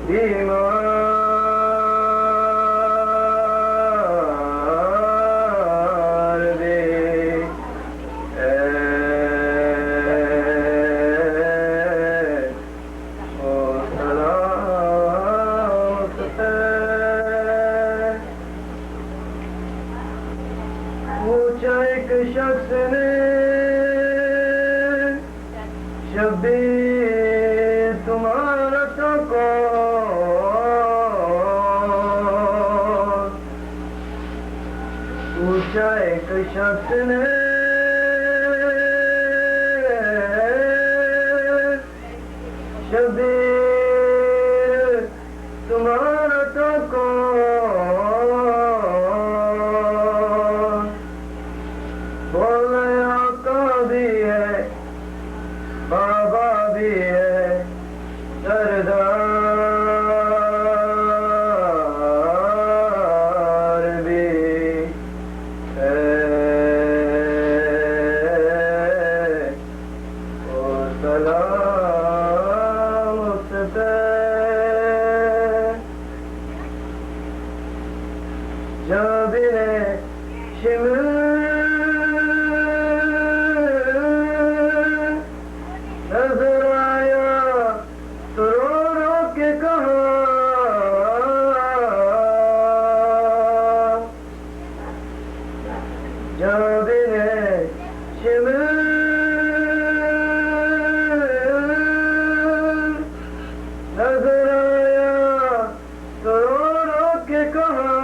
بیمار بھی پوچھا ایک شخص نے شبیر تمہارا تو کون؟ پوچھا ایک شخص نے شبیر تمہارا تو کون؟ بولے آقا بھی ہے بابا بھی ہے سردار بھی ہے او سلام اس پہ جب شمر نظر آیا تو رو رو کے کہا جب شمر نظر آیا تو رو رو کے کہا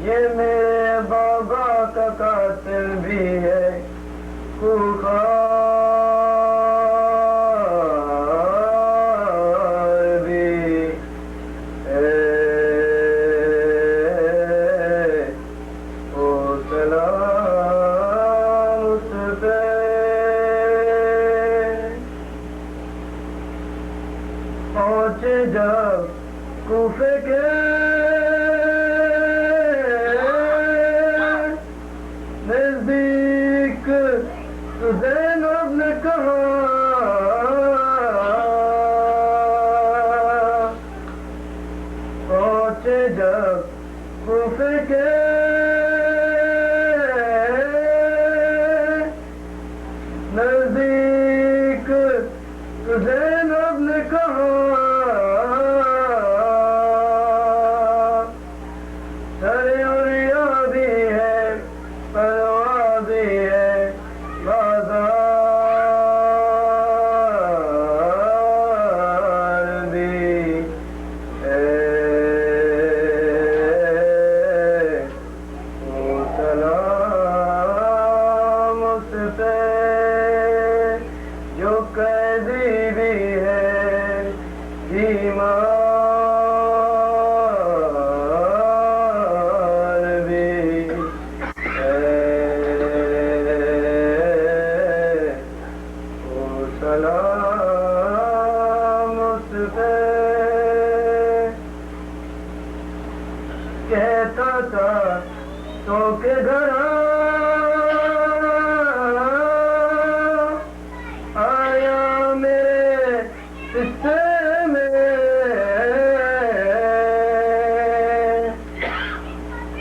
یہ میرے بابا کا قاتل بھی ہے خوخار بھی ہے او سلام اس پہ پہنچے جب کوفے کے نزدیک تو زینب نے کہا پہنچے جب کوفے کے نزدیک تو زینب نے کہا سریوریا بھی ہے پرواہ بھی ہے بازار بھی ہے او سلام اس پہ جو قیدی بھی ہے بیمار بھی ہے او سلام اس پہ کہتا تھا تو کہ گھر آیا میرے حصے میں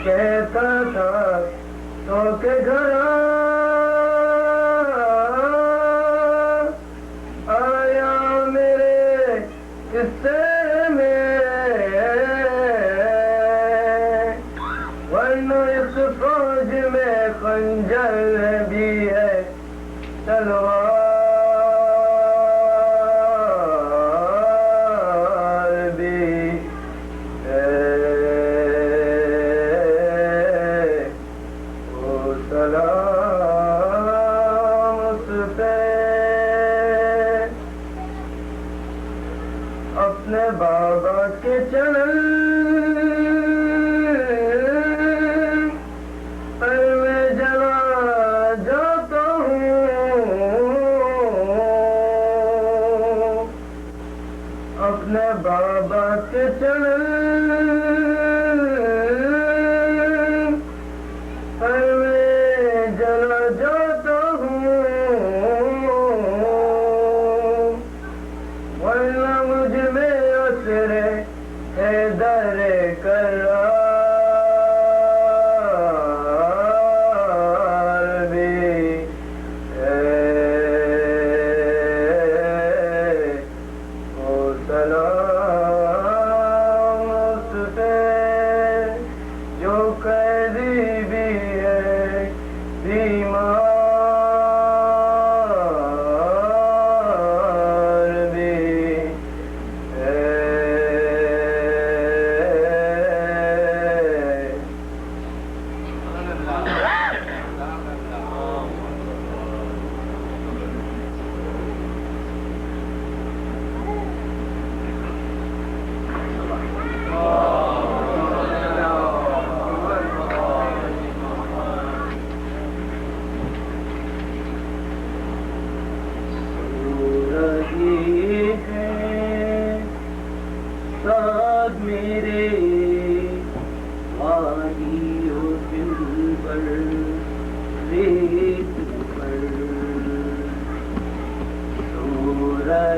کہتا تھا تو کہ گھر آیا میرے حصے میں ورنہ اس فوج میں خنجر بھی ہے تلوار بھی ہے او سلام اس پہ اپنے بابا کے چرن پر میں جلا جاتا ہوں اپنے بابا کے چرن پر میں جلا جاتا ہوں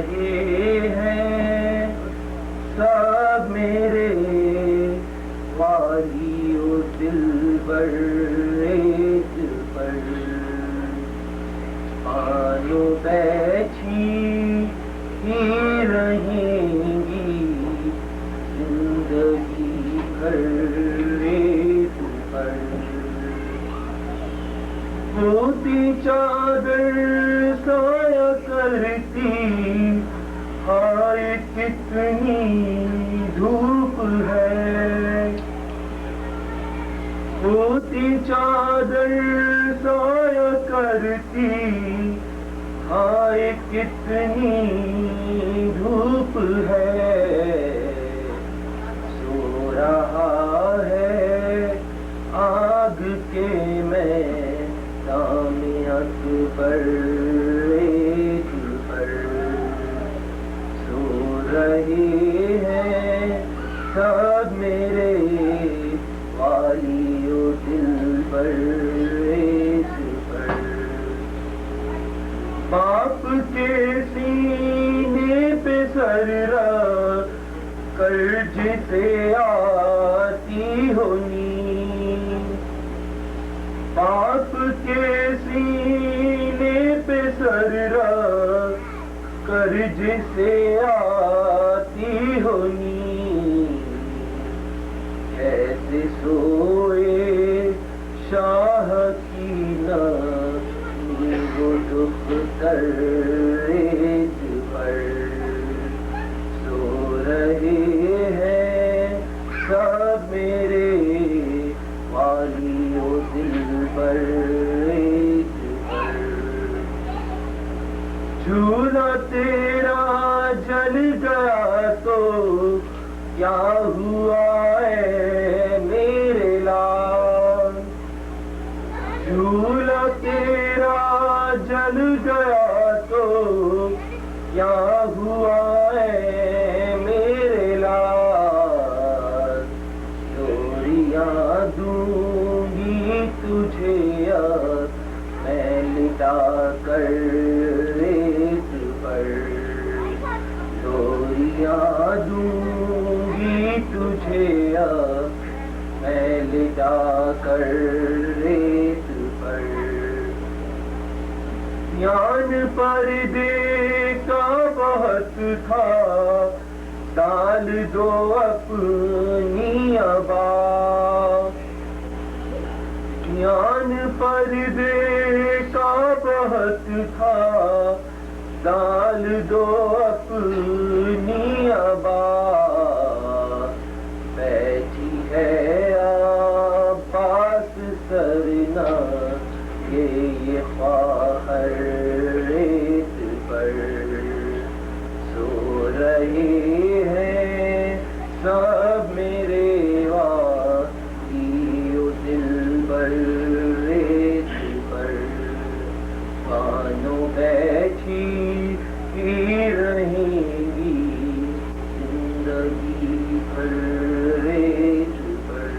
رہے ہیں سب میرے والی و دلبر دل پر آنو بیٹھی ہی رہیں گی زندگی بھر دل پر ہوتی چادر سایہ کرتی ہائے کتنی دھوپ ہے ہوتی چادر سایہ کرتی ہائے کتنی دھوپ ہے سو رہا ہے آگ کے میں دامیت پر سو رہے ہیں سب میرے والی و دل پر باپ کے سینے پہ سر رکھ کر جسے آتی ہو نیند باپ کے سینے پہ سر رکھ کر جسے آتی ہو نیند کیسے سوئے شاہ کی نامی وہ دکھ تریت پر سو رہے ہیں سب میرے والی و دل پر جھولا تیرا جل گیا تو کیا ہوا ہے میرے لال جھولا تیرا جل گیا تو کیا ہوا ہے میرے لال ڈوریاں دوں گی تجھے میں لٹا کر ریت پر ڈوریاں دوں گی تجھے میں لٹا کر ریت پر یان پردے کا بہت تھا ڈال دو اپنی ابا یان پردے کا بہت تھا ڈال دو اپنی ابا بیٹھی ہے عباس سرنا یہ خواہر ریت پر سو رہے ہیں سب میرے والی و دل بر ریت پر مانو بیٹھی ہی رہیں گی زندگی بھر ریت پر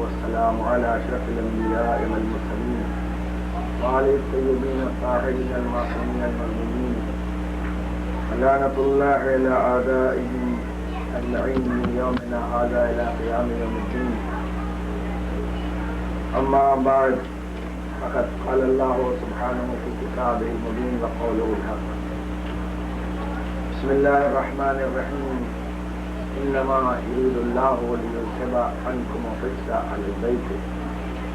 والسلام على أشرف الأنبياء والمرسلين وعلى الطيبين الطاهرين المعصومين المظلومين لعنة الله على أعدائهم أجمعين من يومنا هذا إلى قيام يوم الدين. أما بعد فقد قال الله سبحانه في كتابه المبين وقوله الحق. بسم الله الرحمن الرحيم. انما يريد الله ليذهب عنكم الرجس اهل البيت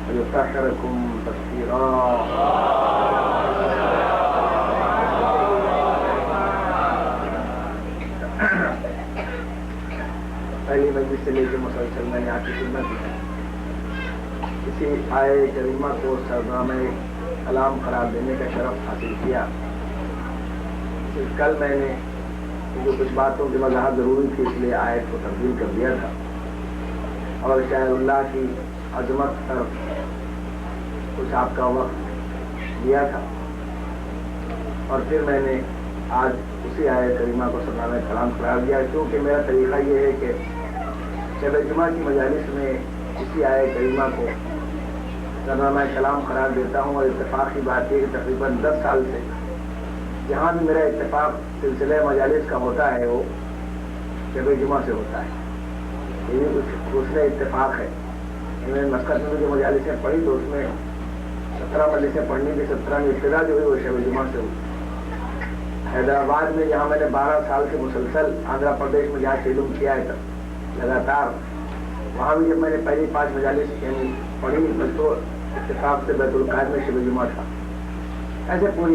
ويطهركم تطهيرا. پہلی مجلس سے لے کے مسلسل میں نے آپ کی خدمت میں اسی آئے کریمہ کو سرنامہ کلام قرار دینے کا شرف حاصل کیا. کل میں نے جو کچھ باتوں کی وضاحت ضروری تھی اس لیے آیت کو تبدیل کر دیا تھا اور شاعر اللہ کی عظمت پر کچھ آپ کا وقت دیا تھا اور پھر میں نے آج اسی آیت کریمہ کو سرنامہ کلام قرار دیا. کیونکہ میرا طریقہ یہ ہے کہ شب جمعہ کی مجالس میں اسی آیت کریمہ کو سرنامہ کلام قرار دیتا ہوں اور اتفاق کی بات یہ کہ تقریباً 10 سال سے جہاں بھی میرا اتفاق سلسلہ مجالس کا ہوتا ہے وہ شب جمعہ سے ہوتا ہے. یہ کچھ دوسرے اتفاق ہے. میں نے مسقط میں جو مجالسیں پڑھی تو اس میں 17 مجلسیں پڑھنے کی 17 میں ابتدا جو ہوئی وہ شب جمعہ سے ہوئی. حیدرآباد میں جہاں میں نے 12 سال سے مسلسل آندھرا پردیش میں جہاں علم کیا ہے تب لگاتار وہاں بھی جب میں نے پہلی 5 مجالس یعنی پڑھی تو اتفاق سے بیت القاعد میں شب جمعہ تھا. ایسے پوری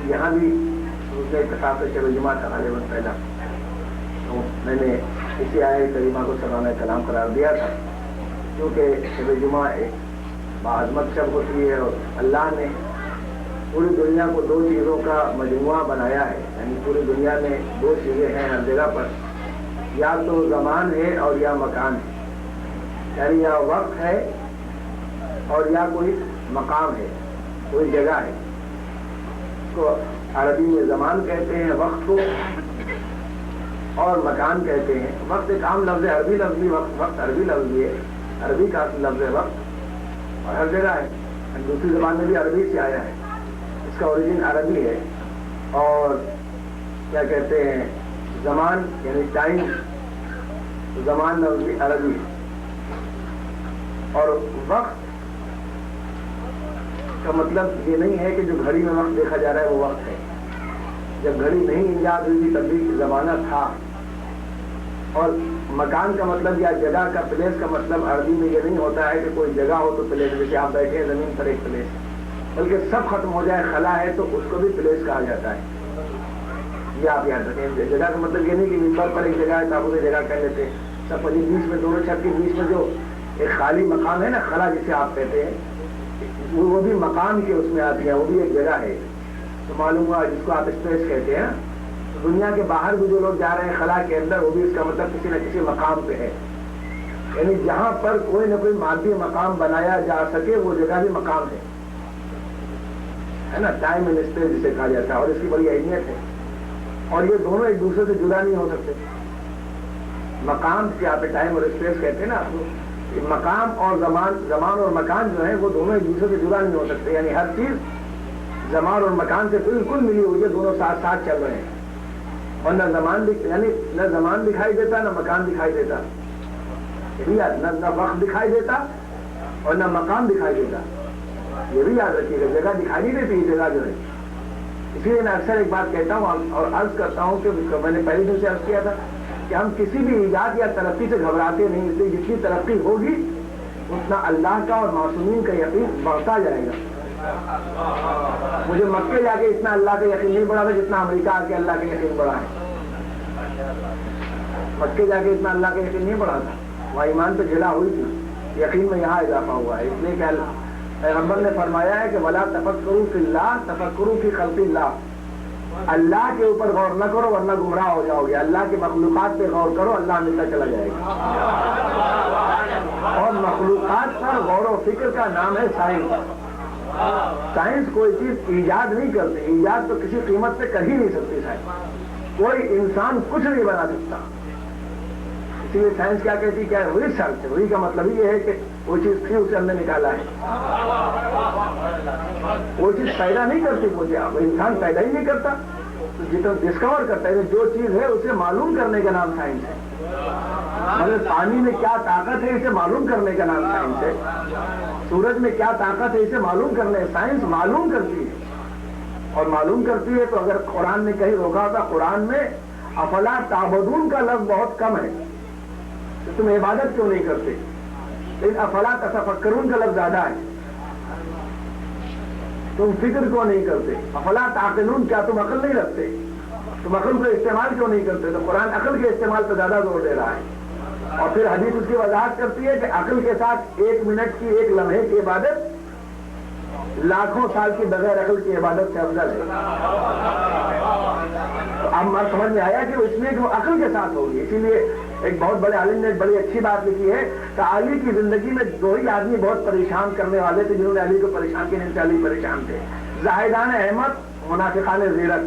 یہاں بھی اس نے اتفاق سے شب جمعہ تھا غالباً پہلا. تو میں نے اسی آیت کریمہ کو سرنامہ کلام قرار دیا تھا کیونکہ شب جمعہ ایک باعظمت شب ہوتی ہے اور اللہ نے پوری دنیا کو 2 چیزوں کا مجموعہ بنایا ہے. یعنی پوری دنیا میں 2 چیزیں ہیں ہر جگہ پر, یا تو زمان ہے اور یا مکان ہے. یعنی یا وقت ہے اور یا کوئی مقام ہے, کوئی جگہ ہے. اس کو عربی میں زمان کہتے ہیں وقت کو اور مکان کہتے ہیں. وقت ایک عام لفظ ہے, عربی لفظ بھی وقت عربی لفظ بھی ہے, عربی کا لفظ ہے وقت اور ہر جگہ ہے. دوسری زبان میں بھی عربی سے آیا ہے, اس کا اوریجن عربی ہے. اور کیا کہتے ہیں زمان یعنی ٹائم, زمان لفظ بھی عربی ہے. اور وقت کا مطلب یہ نہیں ہے کہ جو گھڑی میں وقت دیکھا جا رہا ہے وہ وقت ہے. جب گھڑی نہیں ایجاد ہوئی تھی تب بھی زمانہ تھا. اور مکان کا مطلب یا جگہ کا پلیس کا مطلب عربی میں یہ نہیں ہوتا ہے کہ کوئی جگہ ہو تو پلیس, جیسے آپ بیٹھے ہیں زمین پر ایک پلیس, بلکہ سب ختم ہو جائے خلا ہے تو اس کو بھی پلیس کہا جاتا ہے. یہ آپ یاد رکھیں. جگہ کا مطلب یہ نہیں کہ ممبر پر ایک جگہ ہے تو آپ اسے جگہ کہہ لیتے. سب بیچ میں دونوں چھت کے بیچ میں جو ایک خالی مقام ہے نا, خلا جسے آپ کہتے ہیں, وہ بھی مقام کے اس میں آتی ہے, وہ بھی ایک جگہ ہے. تو معلوم ہوا جس کو آپ اسپیس کہتے ہیں. دنیا کے باہر بھی جو لوگ جا رہے ہیں خلا کے اندر, وہ بھی اس کا مطلب کسی نہ کسی مقام پہ ہے. یعنی جہاں پر کوئی نہ کوئی مادی مقام بنایا جا سکے وہ جگہ بھی مقام ہے نا. ٹائم اینڈ اسپیس جسے کہا جاتا ہے اور اس کی بڑی اہمیت ہے. اور یہ دونوں ایک دوسرے سے جدا نہیں ہو سکتے. مقام کیا آپ ٹائم اور اسپیس کہتے ہیں نا, مقام اور زمان اور مکان جو ہے وہ دونوں ایک دوسرے سے جدا نہیں ہو سکتے. یعنی ہر چیز زمان اور مکان سے بالکل ملی ہوئی ہے, دونوں ساتھ ساتھ چل رہے ہیں. اور نہ زمان یعنی نہ زمان دکھائی دیتا نہ مکان دکھائی دیتا, نہ وقت دکھائی دیتا اور نہ مقام دکھائی دیتا. یہ بھی یاد رکھیے گا, جگہ دکھائی نہیں دیتی یہ جگہ جو ہے. اسی لیے میں اکثر ایک بات کہتا ہوں اور عرض کرتا ہوں کہ میں نے پہلے دن سے عرض کیا تھا کہ ہم کسی بھی ایجاد یا ترقی سے گھبراتے نہیں. اس لیے جتنی ترقی ہوگی اتنا اللہ کا اور معصومین کا یقین بڑھتا جائے گا. مجھے مکے جا کے اتنا اللہ کا یقین نہیں بڑھا تھا جتنا امریکہ آ کے اللہ کا یقین بڑھا ہے. مکے جا کے اتنا اللہ کا یقین نہیں بڑھا تھا, وہاں ایمان پہ جلا ہوئی تھی, یقین میں یہاں اضافہ ہوا ہے. اس لیے کہ پیغمبر نے فرمایا ہے کہ ولا تفکروا فی اللہ تفکروا فی خلق اللہ. اللہ کے اوپر غور نہ کرو ورنہ گمراہ ہو جاؤ گے. اللہ کے مخلوقات پہ غور کرو, اللہ ملتا چلا جائے گا. اور مخلوقات پر غور و فکر کا نام ہے سائنس. سائنس کوئی چیز ایجاد نہیں کرتی, ایجاد تو کسی قیمت پہ کر ہی نہیں سکتی. سائنس کوئی انسان کچھ نہیں بنا سکتا. اسی لیے سائنس کیا کہتی ہے, کیا ریسرچ. ری کا مطلب یہ ہے کہ وہ چیز تھی اسے ہم نے نکالا ہے. وہ چیز پیدا نہیں کرتی, مجھے انسان پیدا ہی نہیں کرتا. تو جتنا ڈسکور کرتا ہے جو چیز ہے اسے معلوم کرنے کا نام سائنس ہے. مطلب پانی میں کیا طاقت ہے اسے معلوم کرنے کا نام سائنس ہے. سورج میں کیا طاقت ہے اسے معلوم کر لیں. سائنس معلوم کرتی ہے اور معلوم کرتی ہے. تو اگر قرآن نے کہیں روکا ہوتا, قرآن میں افلا تعبدون کا لفظ بہت کم ہے, تو تم عبادت کیوں نہیں کرتے, لیکن افلا تتفکرون کا لفظ زیادہ ہے. تم فکر کیوں نہیں کرتے, افلا تعقلون, کیا تم عقل نہیں رکھتے, تم عقل کو استعمال کیوں نہیں کرتے. تو قرآن عقل کے استعمال پر زیادہ زور دے رہا ہے. اور پھر حدیث اس کی وضاحت کرتی ہے کہ عقل کے ساتھ 1 منٹ کی 1 لمحے کی عبادت لاکھوں سال کی بغیر عقل کی عبادت سے افضل ہے. تو اب سمجھ میں آیا کہ اس لیے کہ وہ عقل کے ساتھ ہوگی. اسی لیے ایک بہت بڑے عالم نے ایک بڑی اچھی بات لکھی ہے کہ علی کی زندگی میں 2 ہی آدمی بہت پریشان کرنے والے تھے جنہوں نے علی کو پریشان کیا, نہیں علی پریشان تھے. زاہدان احمد, منافقان زیرت,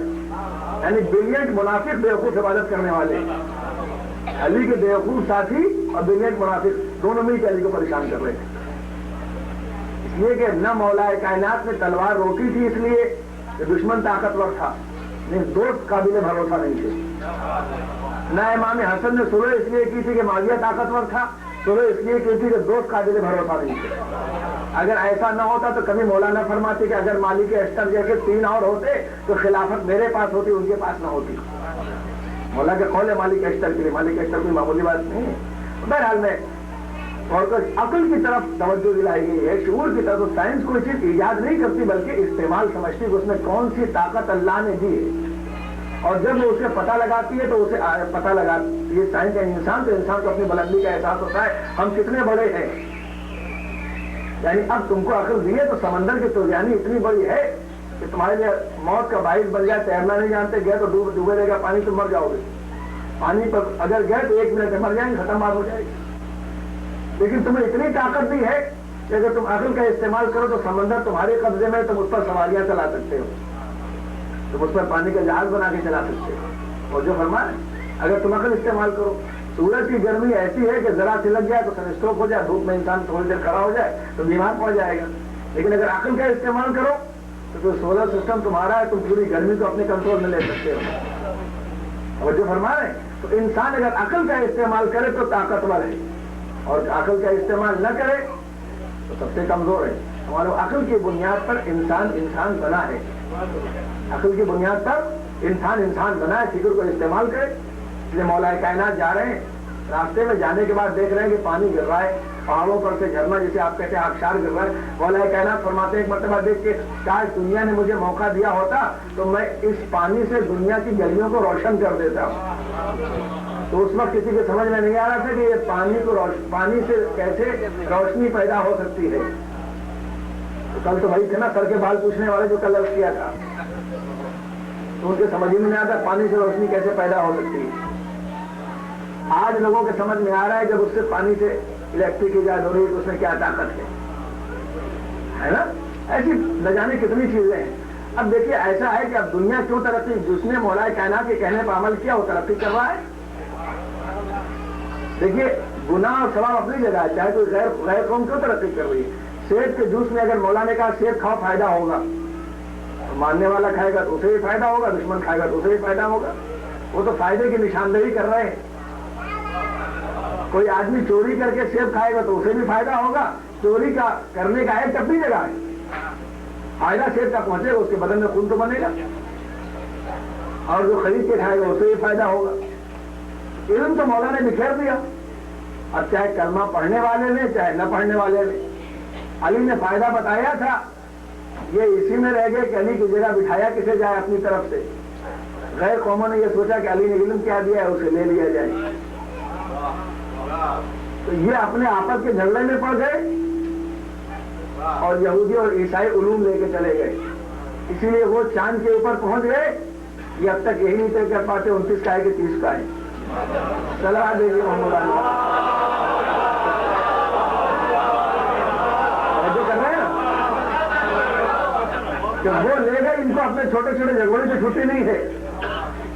یعنی بریلینٹ منافق بیوقوف عبادت کرنے والے. علی کے بیوقوف ساتھی اور بریلینٹ منافق دونوں مل کے علی کو پریشان کر رہے تھے. اس لیے کہ نہ مولا کائنات نے تلوار روکی تھی اس لیے کہ دشمن طاقتور تھا, نہیں دوست قابل بھروسہ نہیں تھے. نہ امام حسن نے صلح اس لیے کی تھی کہ معاویہ طاقتور تھا, صلح اس لیے کی تھی کہ دوست قابل بھروسہ نہیں تھے. اگر ایسا نہ ہوتا تو کبھی مولانا فرماتے کہ اگر مالک اشتر جیسے 3 اور ہوتے تو خلافت میرے پاس ہوتی, ان کے پاس نہ ہوتی. مولا کے قول ہے مالک اشتر کے لیے, مالک اشتر کوئی معمولی بات نہیں ہے. بہرحال میں اور عقل کی طرف توجہ دلائی گئی ہے, شعور کی طرف. سائنس کوئی چیز ایجاد نہیں کرتی بلکہ استعمال سمجھتی کہ اس میں کون سی طاقت اللہ نے دی ہے, اور جب وہ اسے پتہ لگاتی ہے تو اسے پتہ لگاتی ہے سائنس کا انسان, تو انسان کو اپنی بلندی کا احساس ہوتا ہے ہم کتنے بڑے ہیں. یعنی اب تم کو عقل دی ہے تو سمندر کی طوفانی اتنی بڑی ہے کہ تمہارے لیے موت کا باعث بن جائے. تیرنا نہیں جانتے, گئے تو ڈوبے رہے گا پانی, تم مر جاؤ گے. پانی پر اگر گئے تو 1 منٹ میں مر جائیں گے, ختم بات ہو جائے گی. لیکن تمہیں اتنی طاقت دی ہے کہ اگر تم عقل کا استعمال کرو تو سمندر تمہارے قبضے میں, تم اس پر سواریاں چلا سکتے ہو, تم اس پر پانی کا جہاز بنا کے چلا سکتے ہو. اور جو فرمائے اگر تم عقل استعمال کرو. سورج کی گرمی ایسی ہے کہ ذرا سے لگ جائے تو سن اسٹروک ہو جائے, دھوپ میں انسان تھوڑی دیر کھڑا ہو جائے تو بیمار پڑ جائے گا. لیکن اگر عقل کا استعمال کرو تو سولر سسٹم تمہارا ہے, تم پوری گرمی کو اپنے کنٹرول میں لے سکتے ہو. اور جو فرمائے تو انسان اگر عقل کا استعمال کرے تو طاقتور ہے, اور عقل کا استعمال نہ کرے تو سب سے کمزور ہے. ہمارے عقل کی بنیاد پر انسان بنا ہے, عقل کی بنیاد پر انسان بنا ہے. فکر کو استعمال کرے. اس لیے مولا کائنات جا رہے ہیں, راستے میں جانے کے بعد دیکھ رہے ہیں کہ پانی گر رہا ہے, پہاڑوں پر سے جھرنا جسے آپ کہتے ہیں آبشار گر رہا ہے. مولا کائنات فرماتے ہیں ایک مرتبہ دیکھ کے کاش دنیا نے مجھے موقع دیا ہوتا تو میں اس پانی سے دنیا کی گلیوں کو روشن کر دیتا. تو اس وقت کسی کو سمجھ میں نہیں آ رہا تھا کہ یہ پانی سے کیسے روشنی پیدا ہو سکتی ہے. تو کل تو وہی تھے نا سر کے بال پوچھنے والے جو کل کیا تھا, تو ان کے سمجھ میں نہیں آتا پانی سے روشنی کیسے پیدا ہو سکتی ہے. آج لوگوں کے سمجھ میں آ رہا ہے جب اس سے پانی سے الیکٹرک ایجاد ہو رہی ہے تو اس میں کیا طاقت ہے نا. ایسی نہ جانے کتنی چیزیں ہیں. اب دیکھیے ایسا ہے کہ اب دنیا کیوں ترقی, جس نے مولا کائنات کے کہنے پر عمل کیا وہ ترقی کر رہا ہے. دیکھیے گناہ اور ثواب اپنی جگہ ہے, چاہے کوئی غیر قوم کیوں ترقی کر رہی ہے. سیب کے جوس میں اگر مولا نے کہا سیب کھاؤ فائدہ ہوگا, ماننے والا کھائے گا تو اسے بھی فائدہ ہوگا, دشمن کھائے گا تو اسے بھی فائدہ ہوگا. وہ تو فائدے کی نشاندہی کر رہے ہیں. کوئی آدمی چوری کر کے سیب کھائے گا تو اسے بھی فائدہ ہوگا. چوری کا کرنے کا ایک اپنی جگہ ہے, فائدہ سیب کا پہنچے گا, اس کے بدن میں خون تو بنے گا, اور جو خرید کے کھائے گا اسے بھی فائدہ ہوگا. علم تو مولا نے بکھیر دیا. اب چاہے کلمہ پڑھنے والے نے چاہے نہ پڑھنے والے نے, علی نے فائدہ بتایا تھا, یہ اسی میں رہ گئے کہ علی کی جگہ بٹھایا کسے جائے اپنی طرف سے. غیر قوموں نے یہ سوچا کہ علی نے علم کیا دیا ہے اسے لے لیا جائے. تو یہ اپنے آپس کے جھگڑے میں پڑ گئے اور یہودی اور عیسائی علوم لے کے چلے گئے. اسی لیے وہ چاند کے اوپر پہنچ گئے. یہ اب تک یہی نہیں طے کر پاتے 29 کا ہے کہ 30 کا ہے. صلاح دیجیے محمد علی کر رہے ہیں نا کہ وہ لے گئے. ان کو اپنے چھوٹے چھوٹے جھگڑے سے چھٹی نہیں ہے,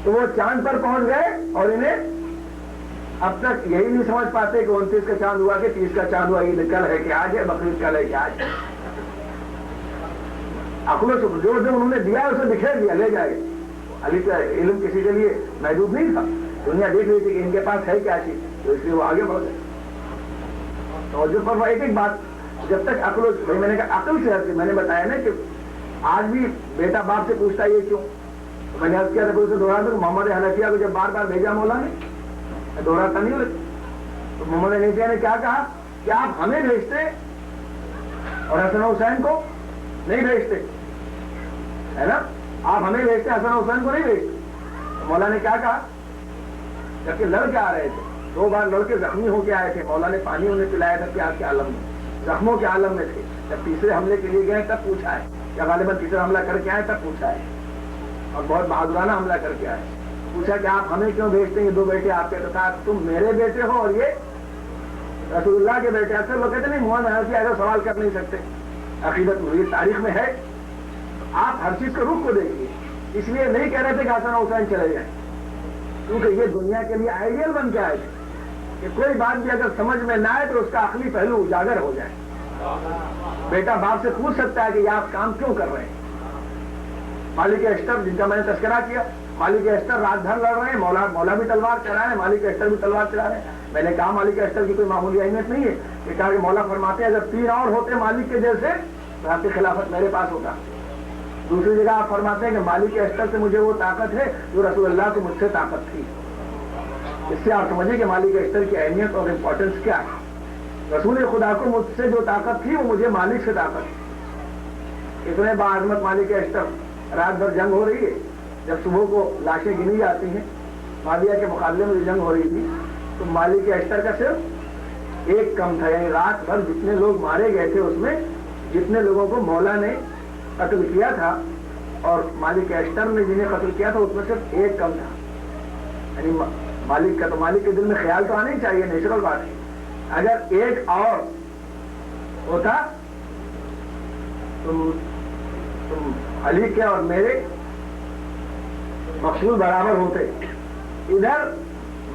تو وہ چاند پر پہنچ گئے اور انہیں اب تک یہی نہیں سمجھ پاتے کہ 29 کا چاند ہوا کہ 30 کا چاند ہوا. عید کل ہے کہ آج ہے, بقرعید کل ہے کہ آج. عقلوں سے جو انہوں نے دیا اسے بکھیر دیا, لے جائے. علی کا علم کسی کے لیے محدود نہیں تھا. دنیا دیکھ رہی تھی کہ ان کے پاس ہے کیا چیز, تو اس لیے وہ آگے بڑھ گئے. توجہ پر ایک ایک بات جب تک بھائی میں نے کہا عقل سے ہٹ، میں نے بتایا نا کہ آج بھی بیٹا باپ سے پوچھتا ہے یہ کیوں، تو میں نے عرض کیا تھا اسے دوہرا دوں، محمد حنفیہ کو جب بار بار بھیجا مولا نے، دوہراتا نہیں ہوتا، تو محمد حنفیہ نے کیا کہا کہ آپ ہمیں بھیجتے اور حسن حسین کو نہیں بھیجتے، ہے نا، آپ ہمیں بھیجتے حسن حسین کو نہیں بھیجتے۔ مولا نے کیا کہا، جبکہ لڑ کے آ رہے تھے، 2 بار لڑ کے زخمی ہو کے آئے تھے، مولا نے پانی انہیں پلایا تھا پیاس کے عالم میں، زخموں کے عالم میں تھے، جب تیسرے حملے کے لیے گئے تب پوچھا ہے، یا غالباً تیسرا حملہ کر کے آئے تب پوچھا ہے، اور بہت بہادرانہ حملہ کر کے آئے، پوچھا کہ آپ ہمیں کیوں بھیجتے ہیں، یہ 2 بیٹے آپ کے، تو کہا تم میرے بیٹے ہو اور یہ رسول اللہ کے بیٹے۔ اکثر لوگ کہتے نہیں محمد حنفی ایسا سوال کر نہیں سکتے، عقیدت یہ تاریخ میں ہے، آپ ہر چیز کے رخ کو دیکھیے، اس لیے نہیں کہہ رہے تھے کہ حسن حسین چلے جائیں، کیونکہ یہ دنیا کے لیے آئیڈیل بن کے آئے تھے کہ کوئی بات بھی اگر سمجھ میں نہ آئے تو اس کا عقلی پہلو اجاگر ہو جائے۔ بیٹا باپ سے پوچھ سکتا ہے کہ یہ آپ کام کیوں کر رہے ہیں۔ مالک اشتر جن کا میں نے تذکرہ کیا، مالک اشتر رات بھر لڑ رہے ہیں، مولا بھی تلوار چلا رہے ہیں، مالک اشتر بھی تلوار چلا رہے ہیں۔ میں نے کہا مالک اشتر کی کوئی معمولی اہمیت نہیں ہے، کہ کہا کہ مولا فرماتے ہیں اگر 3 اور ہوتے مالک کے جیسے تو آپ کی خلافت میرے پاس ہوتا۔ دوسری جگہ آپ فرماتے ہیں کہ مالک اشتر سے مجھے وہ طاقت ہے جو رسول اللہ کو مجھ سے طاقت تھی۔ اس سے آپ سمجھیں کہ مالک اشتر کی اہمیت اور امپورٹنس کیا ہے۔ رسول خدا کو مجھ سے جو طاقت تھی وہ مجھے مالک سے طاقت تھی۔ اتنے باعظمت مالک اشتر، رات بھر جنگ ہو رہی ہے، جب صبح کو لاشیں گنی جاتی ہیں، معاویہ کے مقابلے میں جنگ ہو رہی تھی، تو مالک اشتر کا صرف 1 کم تھا، یعنی رات بھر جتنے لوگ مارے گئے تھے اس میں جتنے لوگوں کو مولا نے قتل کیا تھا اور مالک اشتر نے جنہیں قتل کیا تھا اس میں صرف 1 کم تھا۔ یعنی مالک کا تو مالک کے دل میں خیال تو آنا ہی چاہیے، نیچرل بات ہے، اگر 1 اور ہوتا تم علی کے اور میرے مقصود برابر ہوتے۔ ادھر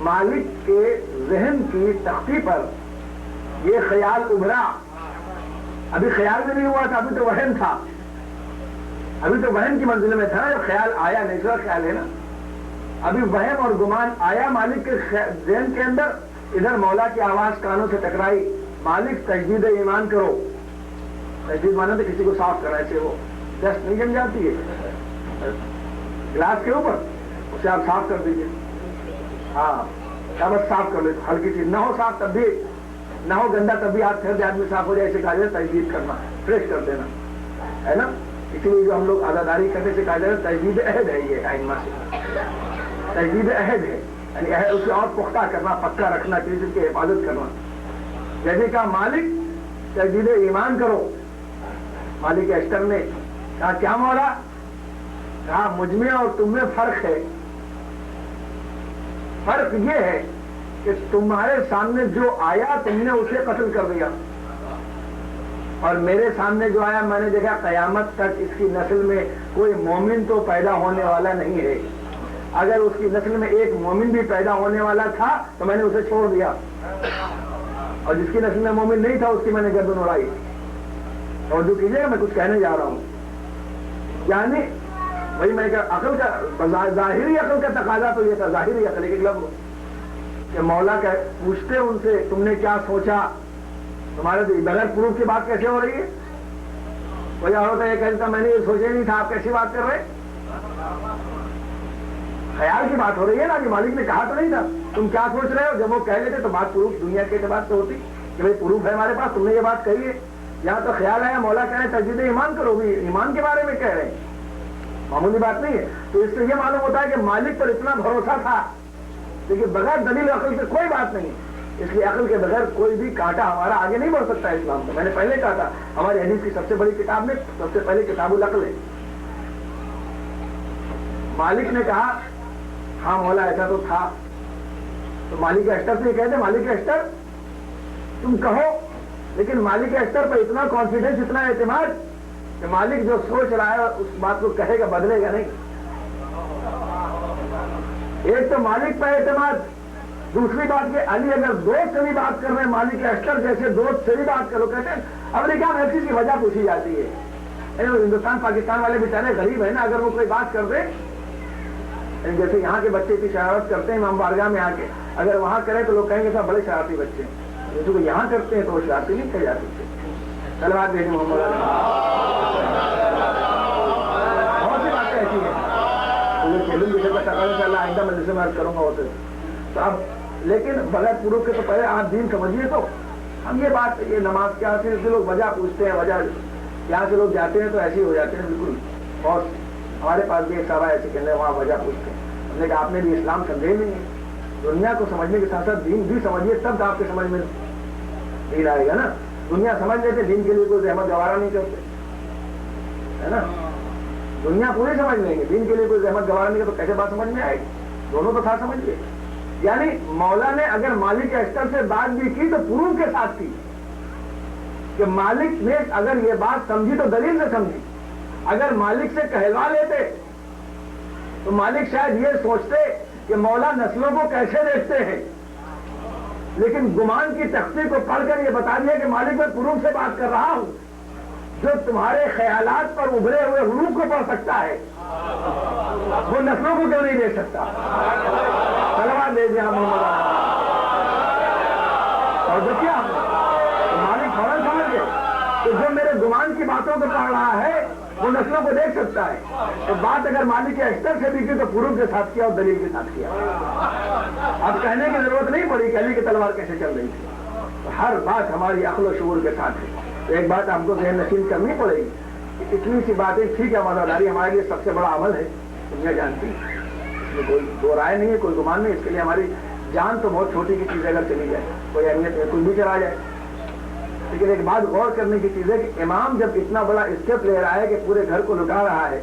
مالک کے ذہن کی تختی پر یہ خیال ابھرا، ابھی خیال میں نہیں ہوا تھا، ابھی تو وہم تھا، ابھی تو وہم کی منزل میں تھا، جب خیال آیا، نیچرل خیال ہے نا، ابھی وہم اور گمان آیا مالک کے ذہن کے اندر، ادھر مولا کی آواز کانوں سے ٹکرائی، مالک تجدید ایمان کرو۔ تجدید مانا تو کسی کو صاف کرنا، ایسے وہ ڈسٹ نہیں جم جاتی ہے گلاس کے اوپر، اسے آپ صاف کر دیجیے، ہاں کیا بس صاف کر لے، ہلکی چیز نہ ہو صاف تب بھی، نہ ہو گندا تب بھی ہاتھ پھر آدمی صاف ہو جائے، اسے کہا جائے تجدید کرنا، فریش کر دینا، ہے نا۔ اسی لیے جو ہم لوگ عزاداری کرنے سے کہا جائے تجدید عہد ہے، یہ آئینہ سے تجدید عہد ہے، یعنی اسے اور پختہ کرنا، پکا رکھنا، کسی چیز کی حفاظت کرنا۔ جیسے کہا مالک تجدید ایمان کرو، مالک اشتر نے کہا کیا مولا، کہا مجھ میں اور تم میں فرق ہے، فرق یہ ہے کہ تمہارے سامنے جو آیا تم نے اسے قتل کر دیا، اور میرے سامنے جو آیا میں نے دیکھا قیامت تک اس کی نسل میں کوئی مومن تو پیدا ہونے والا نہیں ہے، اگر اس کی نسل میں ایک مومن بھی پیدا ہونے والا تھا تو میں نے اسے چھوڑ دیا، اور جس کی نسل میں مومن نہیں تھا اس کی میں نے گردن اڑائی۔ اور جو کیجیے گا میں کچھ کہنے جا رہا ہوں، یعنی بھائی میں عقل کا ظاہری عقل کا تقاضا تو یہ تھا، ظاہری عقل ایک لفظ کہ مولا کہ پوچھتے ان سے تم نے کیا سوچا، تمہارے تو بغیر پروف کی بات کیسے ہو رہی ہے، کوئی اور ہوتا یہ کہتا میں نے یہ سوچا نہیں تھا، آپ کیسی بات کر رہے، خیال کی بات ہو رہی ہے نا، کہ مالک نے کہا تو نہیں تھا تم کیا سوچ رہے ہو، جب وہ کہہ لیتے تو بات پروف دنیا کے اعتبار سے ہوتی کہ بھائی پروف ہے ہمارے پاس، تم نے یہ بات کہی ہے، یہاں تو خیال آیا مولا کہہ رہے تجدید ایمان کرو، بھی ایمان کے بارے میں کہہ رہے ہیں، معمولی بات نہیں ہے۔ تو اس سے یہ معلوم ہوتا ہے کہ مالک پر اتنا بھروسہ تھا، لیکن بغیر دلیل عقل سے کوئی بات نہیں ہے، اس لیے عقل کے بغیر کوئی بھی کانٹا ہمارا آگے نہیں بڑھ سکتا ہے اسلام کو۔ میں نے پہلے کہا تھا ہماری حدیث کی سب سے بڑی کتاب میں سب سے پہلے کتاب العقل ہے۔ مالک نے کہا ہاں مولا ایسا تو تھا، تو مالک اشتر سے یہ کہتے مالک اشتر تم کہو، لیکن مالک اشتر پر اتنا کانفیڈنس، اتنا اعتماد کہ مالک جو سوچ رہا ہے اس بات کو کہے گا، بدلے گا نہیں۔ ایک تو مالک پر اعتماد، دوسری بات کہ علی اگر دوست سے بھی بات کر رہے ہیں، مالک اشتر جیسے دوست سے بھی بات کرو، کہتے ہیں امریکہ میں ہر چیز کی وجہ پوچھی جاتی ہے، ہندوستان پاکستان والے بیچارے غریب ہیں نا، اگر وہ کوئی بات کر دے، جیسے یہاں کے بچے کی شرارت کرتے ہیں امام بارگاہ میں آ کے، اگر وہاں کریں تو لوگ کہیں گے صاحب بڑے شرارتی بچے ہیں، جو یہاں کرتے ہیں تو وہ شرارتی نہیں کہے جا سکتے، صلوات بھیجیں محمد علیہ۔ بہت سی باتیں ایسی ہیں چیلنج بھی سکتا ہے، اللہ آئندہ مجلس میں عرض کروں گا ہوتے تو اب، لیکن بغیر پورو کے تو پہلے آپ دین سمجھیے تو ہم یہ بات، یہ نماز کیا سے لوگ وجہ پوچھتے ہیں، وجہ یہاں سے لوگ جاتے ہیں تو ایسے ہی ہو جاتے ہیں بالکل، اور ہمارے پاس بھی ایک صحابہ ایسے کہنے وہاں وجہ پوچھتے ہیں، ہم نے کہا آپ نے بھی اسلام سمجھے نہیں ہے، دنیا کو سمجھنے کے ساتھ ساتھ دین بھی سمجھیے تب آپ کے سمجھ میں دین آئے گا نا۔ دنیا سمجھ لیتے دین کے لیے کوئی زحمت گوارا نہیں کرتے ہے نا، دنیا پوری سمجھ لیں گے، دین کے لیے کوئی زحمت گوارا نہیں کرتے تو کیسے بات سمجھ میں آئے گی؟ دونوں تو تھا سمجھیے، یعنی مولا نے اگر مالک اشتر سے بات بھی کی تو پروف کے ساتھ کی کہ مالک نے اگر یہ بات سمجھی تو دلیل سے سمجھی، اگر مالک سے کہلوا لیتے تو مالک شاید یہ سوچتے کہ مولا نسلوں کو کیسے دیکھتے ہیں، لیکن گمان کی تختی کو پڑھ کر یہ بتا دیا کہ مالک میں پروف سے بات کر رہا ہوں، جو تمہارے خیالات پر ابھرے ہوئے حروف کو پڑھ سکتا ہے وہ نسلوں کو کیوں نہیں دیکھ سکتا؟ صلوات دے دیا محمد اور دیکھیے آپ مالک فوراً سمجھ گئے کہ جو میرے گمان کی باتوں کو پڑھ رہا ہے وہ نسلوں کو دیکھ سکتا ہے، تو بات اگر مالک کے اشتر سے بھی کی تو پروف کے ساتھ کیا اور دلیل کے ساتھ کیا، اب کہنے کی ضرورت نہیں پڑی کہ علی کی تلوار کیسے چل رہی تھی، ہر بات ہماری عقل و شعور کے ساتھ ہے۔ تو ایک بات ہم کو ذہن نشین کرنی پڑے گی کہ اتنی سی باتیں ٹھیک ہے، وفاداری ہمارے لیے سب سے بڑا عمل ہے، دنیا جانتی ہے، اس میں کوئی دو رائے نہیں ہے، کوئی گمان نہیں، اس کے لیے ہماری جان تو بہت چھوٹی کی چیز اگر چلی جائے کوئی اہمیت نہیں، کوئی بھی چلا جائے، لیکن ایک بات غور کرنے کی چیز ہے کہ امام جب اتنا بڑا اسٹیپ لے رہا ہے کہ پورے گھر کو لٹا رہا ہے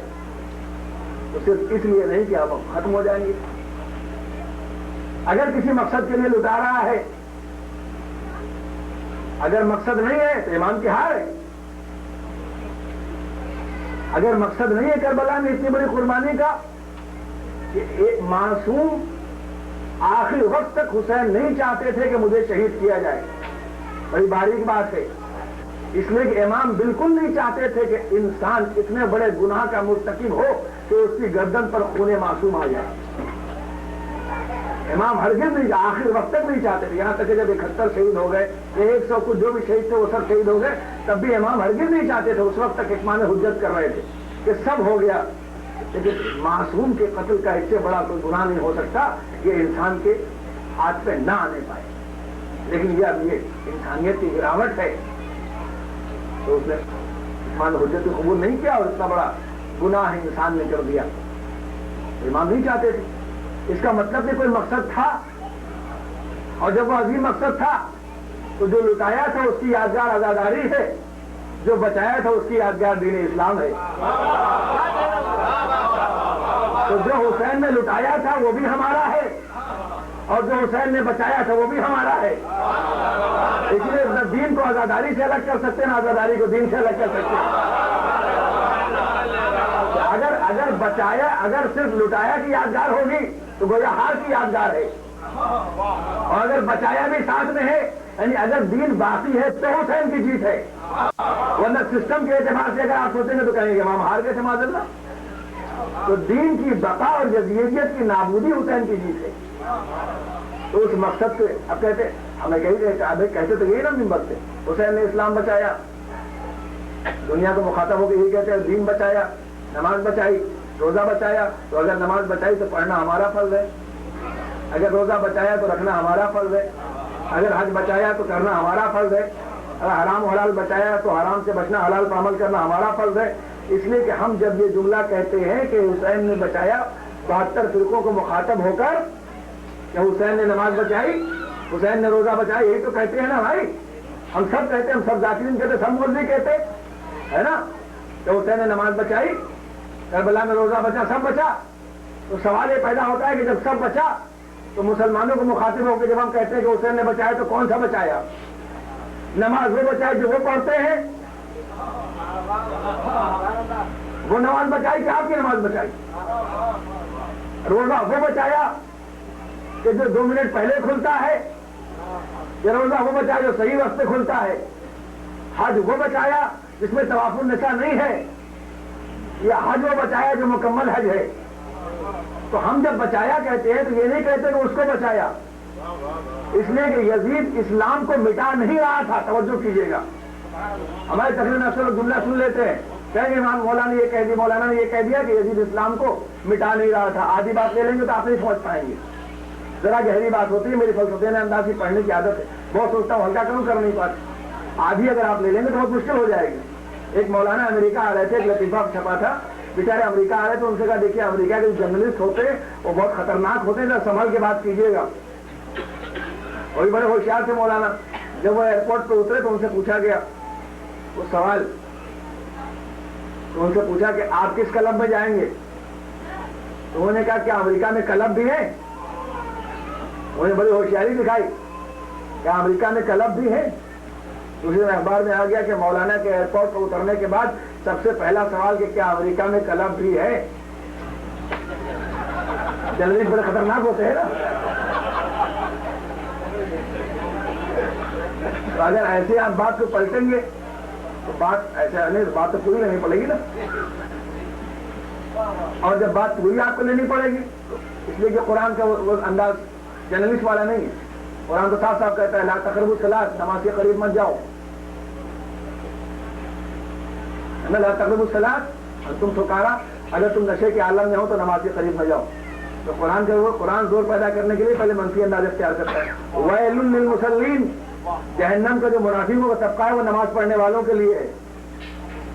تو صرف اس لیے نہیں کہ آپ ختم ہو جائیں گے، اگر کسی مقصد کے لیے لٹا رہا ہے، اگر مقصد نہیں ہے تو امام کی ہار ہے، اگر مقصد نہیں ہے کربلا میں اتنی بڑی قربانی کا کہ ایک معصوم آخری وقت تک حسین نہیں چاہتے تھے کہ مجھے شہید کیا جائے، بڑی باریک بات ہے، اس لیے کہ امام بالکل نہیں چاہتے تھے کہ انسان اتنے بڑے گناہ کا مرتکب ہو کہ اس کی گردن پر خون معصوم آ جائے، امام ہرگز نہیں، آخر وقت تک نہیں چاہتے تھے، یہاں تک کہ جب 71 شہید ہو گئے، 100 کچھ جو بھی شہید تھے وہ سب شہید ہو گئے، تب بھی امام ہرگز نہیں چاہتے تھے، اس وقت تک اتمام حجت کر رہے تھے کہ سب ہو گیا، لیکن معصوم کے قتل کا اس سے بڑا کوئی گناہ نہیں ہو سکتا یہ انسان کے ہاتھ پہ نہ آنے پائے، لیکن یہ اب یہ انسانیت کی گراوٹ ہے تو اس نے اتمام حجت کو قبول نہیں کیا اور اتنا بڑا گناہ انسان نے کر دیا، امام نہیں چاہتے تھے، اس کا مطلب کہ کوئی مقصد تھا، اور جب وہ عظیم مقصد تھا تو جو لٹایا تھا اس کی یادگار آزاداری ہے، جو بچایا تھا اس کی یادگار دین اسلام ہے، تو جو حسین نے لٹایا تھا وہ بھی ہمارا ہے اور جو حسین نے بچایا تھا وہ بھی ہمارا ہے، اس لیے نہ دین کو آزاداری سے الگ کر سکتے نہ آزاداری کو دین سے الگ کر سکتے، اگر بچایا، اگر صرف لٹایا کی یادگار ہوگی تو گویا ہار کی یادگار ہے، اور اگر بچایا بھی ساتھ میں ہے، یعنی اگر دین باقی ہے تو حسین کی جیت ہے، ورنہ سسٹم کے اعتبار سے اگر آپ سوچیں گے تو کہیں گے امام ہار گئے تھے معاذ اللہ، تو دین کی بقا اور جزیریت کی نابودی حسین کی جیت ہے، تو اس مقصد سے اب کہتے ہمیں کہتے تو یہی نا منبر سے حسین نے اسلام بچایا، دنیا کو مخاطب ہو کے یہی کہتے ہیں دین بچایا، نماز بچائی، روزہ بچایا، تو اگر نماز بچائی تو پڑھنا ہمارا فرض ہے، اگر روزہ بچایا تو رکھنا ہمارا فرض ہے، اگر حج بچایا تو کرنا ہمارا فرض ہے، اگر حرام و حلال بچایا تو حرام سے بچنا، حلال پر عمل کرنا ہمارا فرض ہے، اس لیے کہ ہم جب یہ جملہ کہتے ہیں کہ حسین نے بچایا 72 فرقوں کو مخاطب ہو کر کہ حسین نے نماز بچائی، حسین نے روزہ بچائی، یہی تو کہتے ہیں نا بھائی، ہم سب کہتے ہیں، ہم سب ذاکرین کہتے، سب مولوی کہتے ہے نا کہ حسین نے نماز بچائی، کربلا میں روزہ بچا، سب بچا، تو سوال یہ پیدا ہوتا ہے کہ جب سب بچا تو مسلمانوں کو مخاطب ہو کے جب ہم کہتے ہیں کہ حسین نے بچایا تو کون سا بچایا؟ نماز وہ بچائی جو وہ پڑھتے ہیں، وہ نماز بچائی کہ آپ کی نماز بچائی؟ روزہ وہ بچایا کہ جو 2 منٹ پہلے کھلتا ہے، یا روزہ وہ بچایا جو صحیح وقت پہ کھلتا ہے؟ حج وہ بچایا جس میں طواف النساء نہیں ہے، یا حج وہ بچایا جو مکمل حج ہے؟ تو ہم جب بچایا کہتے ہیں تو یہ نہیں کہتے کہ اس کو بچایا، اس لیے کہ یزید اسلام کو مٹا نہیں رہا تھا، توجہ کیجئے گا، ہمارے تقریر میں اکثر جملہ سن لیتے ہیں، کہیں گے مولانا نے یہ کہہ دیا، مولانا نے یہ کہہ دیا کہ یزید اسلام کو مٹا نہیں رہا تھا. آدھی بات لے لیں گے تو آپ نہیں سمجھ پائیں گے. ذرا گہری بات ہوتی ہے. میری فلسفے میں انداز کی پڑھنے کی عادت ہے، بہت سوچتا ہوں ہلکا کروں، کر نہیں پاتا. آدھی اگر آپ لے لیں گے تو بہت مشکل ہو جائے گی. ایک مولانا امریکہ آ رہے تھے، ایک لطیفہ چھپا تھا، بیچارے امریکہ آ رہے تھے. ان سے کہا دیکھیے امریکہ کے جرنلسٹ ہوتے وہ بہت خطرناک ہوتے ہیں، سنبھل کے بات کیجیے گا. وہی بڑے ہوشیار تھے مولانا. جب وہ ایئرپورٹ پہ اترے تو ان سے پوچھا گیا وہ سوال، تو ان سے پوچھا کہ آپ کس کلب میں جائیں گے؟ تو انہوں نے کہا کیا امریکہ میں کلب بھی ہے؟ انہوں نے بڑی ہوشیاری دکھائی، کیا امریکہ میں کلب بھی ہے؟ دوسرے اخبار میں آ گیا کہ مولانا کے ایئرپورٹ پر اترنے کے بعد سب سے پہلا سوال کہ کیا امریکہ میں کلب بھی ہے؟ جرنلسٹ بڑے خطرناک ہوتے ہیں نا. تو اگر ایسے آپ بات کو پلٹیں گے تو بات ایسا نہیں، بات تو پوری لینی پڑے گی نا. اور جب بات پوری آپ کو لینی پڑے گی تو اس لیے کہ قرآن کا وہ انداز جرنلسٹ والا نہیں ہے. قرآن تو صاف صاف کہتا ہے لا تقربوا الصلاۃ، نماز کے قریب مت جاؤ. لا تقربوا الصلاۃ تم سکارا، اگر تم نشے کے عالم میں ہو تو نماز کے قریب نہ جاؤ. تو قرآن کا وہ قرآن زور پیدا کرنے کے لیے پہلے منفی انداز اختیار کرتا ہے. ویل للمصلین، جہنم کا جو منافقوں کا طبقہ ہے وہ نماز پڑھنے والوں کے لیے ہے.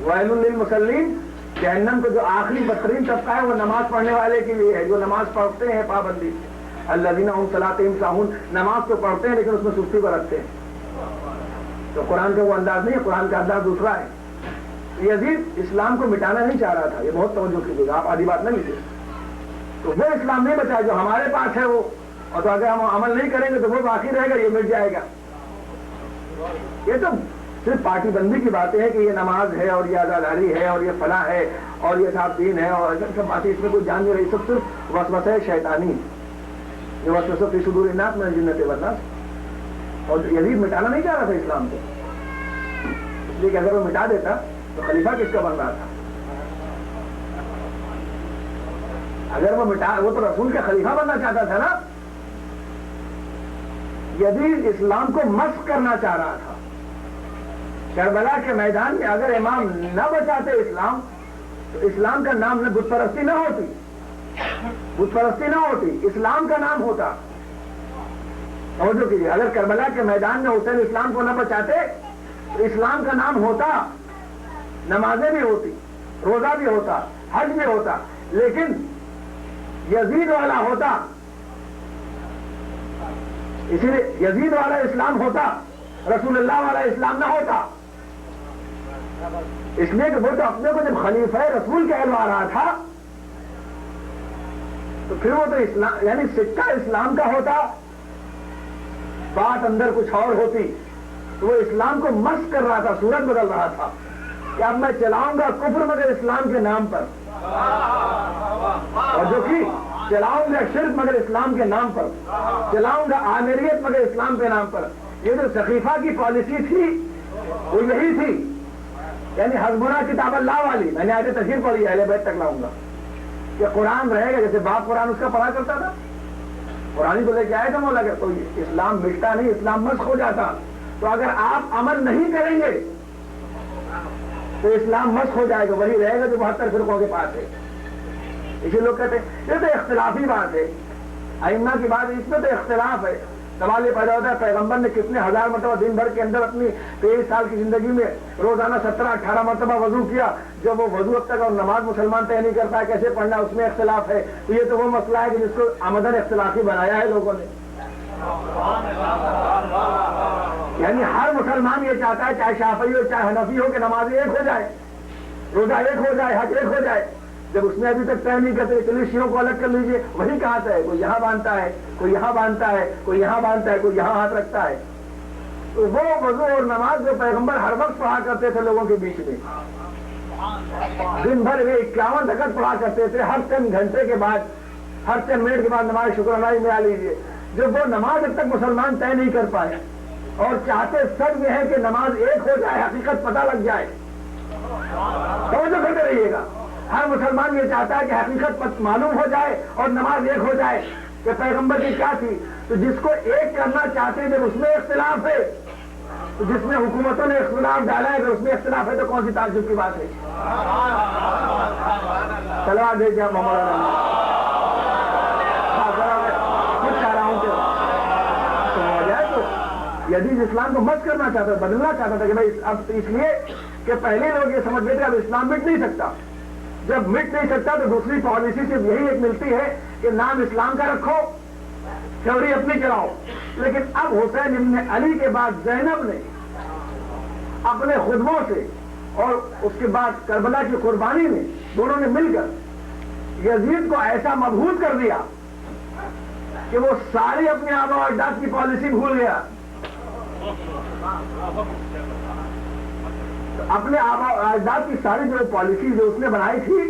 ویل للمصلین، جہنم کا جو آخری بدترین طبقہ ہے وہ نماز پڑھنے والے کے لیے ہے، جو نماز پڑھتے ہیں پابندی. الذین هم صلاتهم ساہون، نماز تو پڑھتے ہیں لیکن اس میں سستی برتتے ہیں. تو قرآن کا وہ انداز نہیں ہے، قرآن کا انداز دوسرا ہے. یزید اسلام کو مٹانا نہیں چاہ رہا تھا، یہ بہت توجہ کیجیے گا، آپ آدھی بات نہ لیجیے. تو وہ اسلام نہیں بچا جو ہمارے پاس ہے وہ، اور تو اگر ہم عمل نہیں کریں گے تو وہ باقی رہے گا، یہ مٹ جائے گا. یہ تو صرف پارٹی بندی کی باتیں ہیں کہ یہ نماز ہے اور یہ عزاداری ہے اور یہ فلاح ہے اور یہ صاحب دین ہے، اور سب باتیں اس میں کوئی جان نہیں رہی. سب صرف وسوسہ شیطانی، یہ وسوسہ فی صدور الناس من الجنۃ والناس. اور یزید مٹانا نہیں چاہ رہا تھا اسلام کو، اس لیے کہ اگر وہ مٹا دیتا تو خلیفہ کس کا بن رہا تھا؟ اگر وہ وہ تو رسول کا خلیفہ بننا چاہتا تھا نا. یزید اسلام کو مسخ کرنا چاہ رہا تھا. کربلا کے میدان میں اگر امام نہ بچاتے اسلام تو اسلام کا نام نہ بت پرستی نہ ہوتی، بت پرستی نہ ہوتی، اسلام کا نام ہوتا. توجہ کیجیے، اگر کربلا کے میدان میں حسین اسلام کو نہ بچاتے تو اسلام کا نام ہوتا، نمازیں بھی ہوتی، روزہ بھی ہوتا، حج بھی ہوتا، لیکن یزید والا ہوتا. اسی لیے یزید والا اسلام ہوتا، رسول اللہ والا اسلام نہ ہوتا. اس لیے کہ وہ تو اپنے کو جب خلیفہ رسول کہلوا رہا تھا تو پھر وہ تو اسلام یعنی سکہ اسلام کا ہوتا، بات اندر کچھ اور ہوتی. تو وہ اسلام کو مسخ کر رہا تھا، صورت بدل رہا تھا کہ اب میں چلاؤں گا کفر مگر اسلام کے نام پر، اور جو کہ چلاؤں گا شرک مگر اسلام کے نام پر، چلاؤں گا آمریت مگر اسلام کے نام پر. یہ جو سقیفہ کی پالیسی تھی وہ یہی تھی، یعنی حسبنا کتاب اللہ والی. میں نے آگے تفسیر پڑھی ہے، اہل بیت تک لاؤں گا کہ قرآن رہے گا جیسے باپ قرآن اس کا پڑھا کرتا تھا. قرآن کو لے کے آئے تھا مولا کہ تو اسلام مٹتا نہیں، اسلام مسخ ہو جاتا. تو اگر آپ عمل نہیں کریں گے تو اسلام مسخ ہو جائے گا، وہی رہے گا جو 72 فرقوں کے پاس ہے. اسی لوگ کہتے ہیں یہ تو اختلافی بات ہے، ائمہ کی بات، اس میں تو اختلاف ہے. سوال یہ پیدا ہوتا ہے پیغمبر نے کتنے ہزار مرتبہ دن بھر کے اندر اپنی 23 سال کی زندگی میں روزانہ 17-18 مرتبہ وضو کیا. جب وہ وضو اب تک اور نماز مسلمان طے نہیں کرتا ہے کیسے پڑھنا، اس میں اختلاف ہے. تو یہ تو وہ مسئلہ ہے کہ جس کو آمدن اختلافی بنایا ہے لوگوں نے. یعنی ہر مسلمان یہ چاہتا ہے چاہے شافعی ہو چاہے حنفی ہو کہ نماز ایک ہو جائے، روزہ ایک ہو جائے، حج ایک ہو جائے. جب اس میں ابھی تک طے نہیں کرتے چلیے شیعوں کو الگ کر لیجیے، وہی کہاں سے ہے، کوئی یہاں باندھتا ہے، کوئی یہاں باندھتا ہے، کوئی یہاں باندھتا ہے، کوئی یہاں ہاتھ رکھتا ہے. تو وہ وضو اور نماز جو پیغمبر ہر وقت پڑھا کرتے تھے لوگوں کے بیچ میں، دن بھر وہ 51 رکعت پڑھا کرتے تھے، ہر 3 گھنٹے کے بعد، ہر 3 منٹ کے بعد نماز شکرانہ میں آ لیجیے. جب وہ نماز اب تک مسلمان طے نہیں کر پائے اور چاہتے سب یہ ہے کہ نماز ایک ہو جائے، حقیقت پتہ لگ جائے. توجہ کرتے رہیے گا، ہر مسلمان یہ چاہتا ہے کہ حقیقت معلوم ہو جائے اور نماز ایک ہو جائے کہ پیغمبر کی کیا تھی. تو جس کو ایک کرنا چاہتے ہیں جب اس میں اختلاف ہے تو جس میں حکومتوں نے اختلاف ڈالا ہے اگر اس میں اختلاف ہے تو کون سی تعجب کی بات ہے؟ سلوات دے دیا محمد خود کہہ رہا ہوں کہ ہو جائے تو یزید اسلام کو مت کرنا چاہتا تھا، بدلنا چاہتا تھا کہ بھائی اب اس لیے کہ پہلے لوگ یہ سمجھ گئے تھے اب اسلام مٹ نہیں سکتا، جب مٹ نہیں سکتا تو دوسری پالیسی صرف یہی ایک ملتی ہے کہ نام اسلام کا رکھو، تھیوری اپنی چلاؤ. لیکن اب حسین ابن علی کے بعد زینب نے اپنے خطبوں سے اور اس کے بعد کربلا کی قربانی میں دونوں نے مل کر یزید کو ایسا مبہوت کر دیا کہ وہ ساری اپنے آبا و اجداد کی پالیسی بھول گیا. اپنے آبا و اجداد کی ساری جو پالیسی جو اس نے بنائی تھی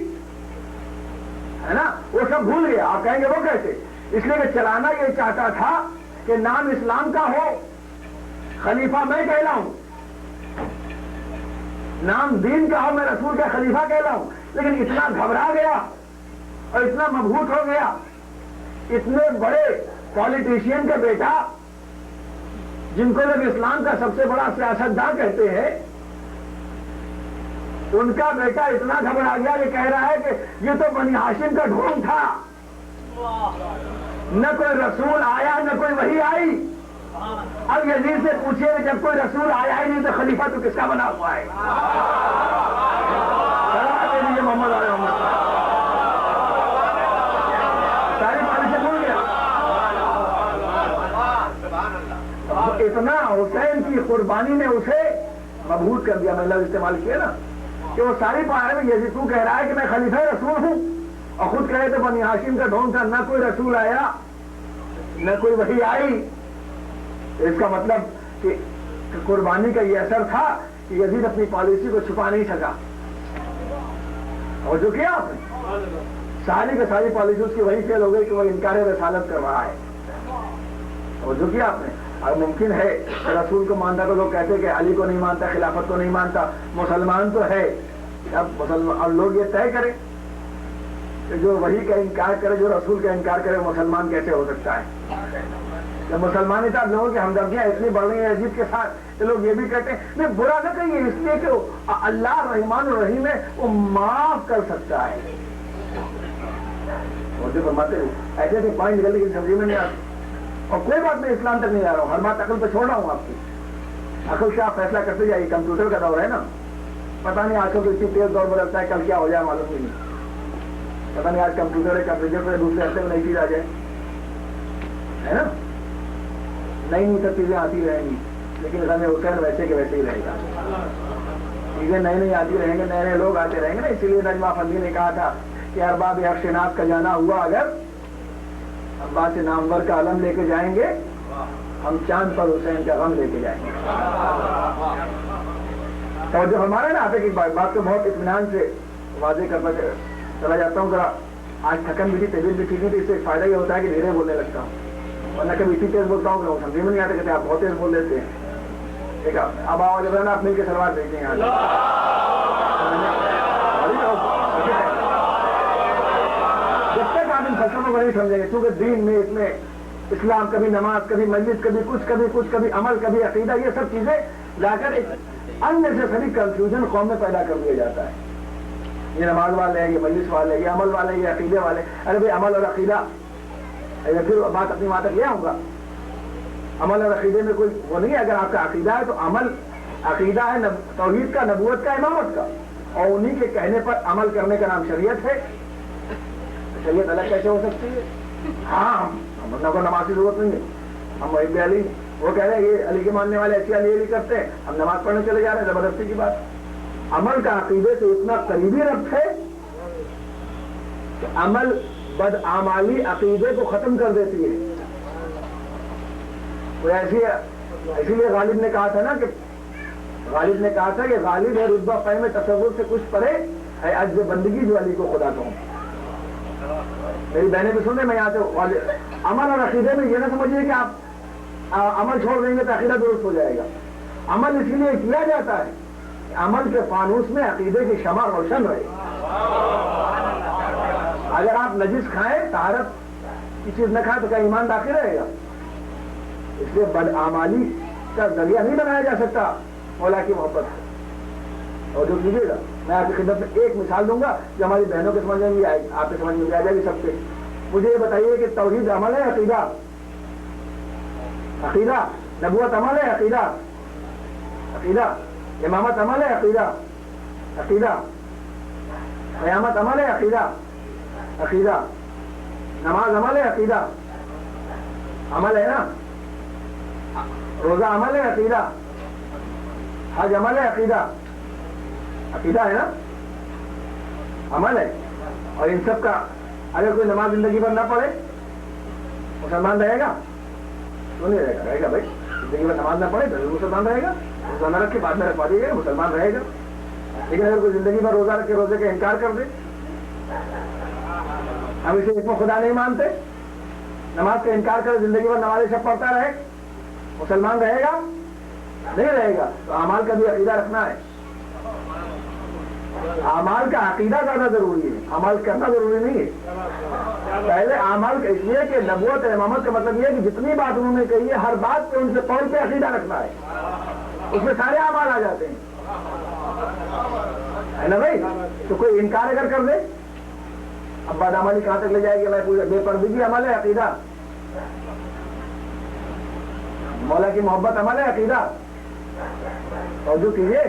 ہے نا وہ سب بھول گیا. آپ کہیں گے وہ کیسے؟ اس لیے کہ چلانا یہ چاہتا تھا کہ نام اسلام کا ہو، خلیفہ میں کہلاؤں، نام دین کا ہو، میں رسول کا خلیفہ کہلاؤں. لیکن اتنا گھبرا گیا اور اتنا مبہوت ہو گیا، اتنے بڑے پالیٹیشین کا بیٹا جن کو لوگ اسلام کا سب سے بڑا سیاستدان کہتے ہیں، ان کا بیٹا اتنا گھبرا گیا کہ کہہ رہا ہے کہ یہ تو بنی ہاشم کا ڈھونگ تھا، نہ کوئی رسول آیا نہ کوئی وحی آئی. اب یزید سے پوچھئے کہ جب کوئی رسول آیا ہی نہیں تو خلیفہ تو کس کا بنا ہوا ہے؟ محمد علیہ ساری پالیسی سے بھول گیا. اتنا حسین کی قربانی نے اسے مبہوت کر دیا، میں لفظ استعمال کیا نا کہ وہ ساری پہاڑ میں یزید تو کہہ رہا ہے کہ میں خلیفہ رسول ہوں اور خود کہے تو بنی ہاشم کا ڈھونگ تھا، نہ کوئی رسول آیا نہ کوئی وحی آئی. اس کا مطلب کہ قربانی کا یہ اثر تھا کہ یزید اپنی پالیسی کو چھپا نہیں سکا. اور جو کیا آپ نے ساری کا ساری پالیسی اس کی وہی فیل ہو گئی کہ وہ انکار رسالت کر رہا ہے. اور جو کیا آپ نے اور ممکن ہے کہ رسول کو مانتا تو لوگ کہتے کہ علی کو نہیں مانتا، خلافت کو نہیں مانتا، مسلمان تو ہے. اب لوگ یہ طے کریں کہ جو وحی کا انکار کرے، جو رسول کا انکار کرے، مسلمان کیسے ہو سکتا ہے؟ جب مسلمان ہی تھا لوگوں کی ہمدردیاں اتنی بڑھ رہی ہیں یزید کے ساتھ کہ لوگ یہ بھی کہتے ہیں نہیں برا نہ کہیے، اس لیے کہ اللہ رحمان الرحیم ہے، وہ معاف کر سکتا ہے. فرماتے ایسے ایسے پوائنٹ نکلنے کی سمجھ میں نہیں آتی. اور کوئی بات میں اسلام تک نہیں جا رہا ہوں، ہر بات عقل پہ چھوڑ رہا ہوں. آپ کی عقل سے آپ فیصلہ کرتے جائیے. کمپیوٹر کا دور ہے نا، پتہ نہیں آج کل تو اتنی تیز دور بدلتا ہے، کل کیا ہو جائے معلوم ہی نہیں. پتہ نہیں آج کمپیوٹر ہے، کمپیوٹر پہ دوسرے ہفتے میں نئی چیز آ جائے، ہے نا. نئی نئی سب چیزیں آتی رہیں گی، لیکن غم حسین ویسے کے ویسے ہی رہے گا. چیزیں نئی نئی آتی رہیں گے، نئے نئے لوگ آتے رہیں گے نا. اسی لیے نجمہ فندی نے کہا تھا کہ ارباب حق شناس کا جانا ہوا اگر عباس نامور کا علم لے کے جائیں گے، ہم چاند پر حسین کا غم لے کے جائیں گے. اور جو ہمارا نا آتے کی بات کو بہت اطمینان سے واضح کرتا چلا جاتا ہوں. ذرا آج تھکن بھی تھی، طبیعت بھی ٹھیک نہیں تھی، اس سے فائدہ یہ ہوتا ہے کہ دھیرے بولنے لگتا ہوں، ورنہ کبھی اتنی تیز بولتا ہوں کہ لوگ سمجھ میں نہیں آتے، کہتے آپ بہت تیز بول دیتے ہیں. ٹھیک ہے، اب آواز جو ہے نا آپ مل کے سلوات بھیجیں یہاں. جب تک آپ ان فلسفوں کو نہیں سمجھیں گے، کیونکہ دین میں اس میں اسلام کبھی نماز، کبھی مسجد، کبھی کچھ، کبھی عمل، کبھی عقیدہ، یہ سب چیزیں لا کر ایک اننیسیسری کنفیوژن قوم میں پیدا کر دیا جاتا ہے. یہ نماز والے ہیں، یہ مجلس والے ہیں، یہ عمل والے ہیں، یہ عقیدے والے. ارے بھائی عمل اور عقیدہ، پھر بات اپنی وہاں تک لے آؤں گا. عمل اور عقیدے میں کوئی وہ نہیں ہے. اگر آپ کا عقیدہ ہے تو عمل عقیدہ ہے توحید کا، نبوت کا، امامت کا، اور انہی کے کہنے پر عمل کرنے کا نام شریعت ہے. شریعت الگ کیسے ہو سکتی ہے؟ ہاں ہم کو نماز کی ضرورت نہیں ہے. ہم محب علی وہ کہہ رہے ہیں یہ علی کے ماننے والے ایسی علی کرتے ہیں، ہم نماز پڑھنے چلے جا رہے ہیں، زبردستی کی بات. عمل کا عقیدے سے اتنا قریبی ربط ہے کہ عمل بدعمالی عقیدے کو ختم کر دیتی ہے. اسی لیے غالب نے کہا تھا نا کہ غالب ہے رتبہ فہم تصور سے کچھ پرے ہے عجز بندگی جو علی کو خدا کہوں. میری بہنیں بھی سن رہے، میں یہاں سے عمل اور عقیدے میں یہ نہ سمجھیے کہ آپ عمل چھوڑ دیں گے تو عقیدہ درست ہو جائے گا. عمل اسی لیے کیا جاتا ہے کہ عمل کے فانوس میں عقیدے کی شمع روشن رہے. اگر آپ نجس کھائیں، طہارت کی چیز نہ کھائیں تو کیا ایمان داخل رہے گا؟ اس لیے بدعمالی کا ذریعہ نہیں بنایا جا سکتا مولا کی محبت سے. اور جو کیجیے گا میں آپ کی خدمت میں ایک مثال دوں گا جو ہماری بہنوں کے سمجھ میں بھی آئے گی, آپ کے سمجھ میں بھی آ جائے گی سب کے. مجھے یہ بتائیے کہ توحید عمل ہے عقیدہ؟ عقیدہ. نبوت عمل ہے عقیدہ؟ عقیدہ. امامت عمل ہے عقیدہ؟ عقیدہ. قیامت عمل ہے عقیدہ؟ عقیدہ. نماز عمل ہے عقیدہ؟ عمل ہے نا. روزہ عمل ہے عقیدہ؟ حج عمل ہے عقیدہ؟ عقیدہ ہے نا, عمل ہے. اور ان سب کا اگر کوئی نماز زندگی پر نہ پڑھے مسلمان رہے گا؟ کیوں نہیں رہے گا؟ رہے گا بھائی. زندگی پر نماز نہ پڑھے تو مسلمان رہے گا. روزہ نہ رکھ کے بعد میں رکھوا دیجیے گا, مسلمان رہے گا. لیکن اگر کوئی زندگی پر روزہ رکھ کے روزے کا انکار کر دے, ہم اسے اسم خدا نہیں مانتے, نماز کا انکار کرے, زندگی پر نماز شب پڑھتا رہے, مسلمان رہے گا؟ نہیں رہے گا. تو اعمال کا بھی عقیدہ رکھنا ہے. اعمال کا عقیدہ زیادہ ضروری ہے, عمل کرنا ضروری نہیں ہے. پہلے اعمال کا, اس لیے کہ نبوت امامت کا مطلب یہ ہے کہ جتنی بات انہوں نے کہی ہے ہر بات پہ ان سے قول پہ عقیدہ رکھنا ہے. اس میں سارے اعمال آ جاتے ہیں, ہے نا بھائی. تو کوئی انکار اگر کر دے, اب بدعملی کہاں تک لے جائے گی؟ میں پوچھا, بے پردگی عمل ہے عقیدہ؟ مولا کی محبت عمل ہے عقیدہ؟ توجہ کیجیے.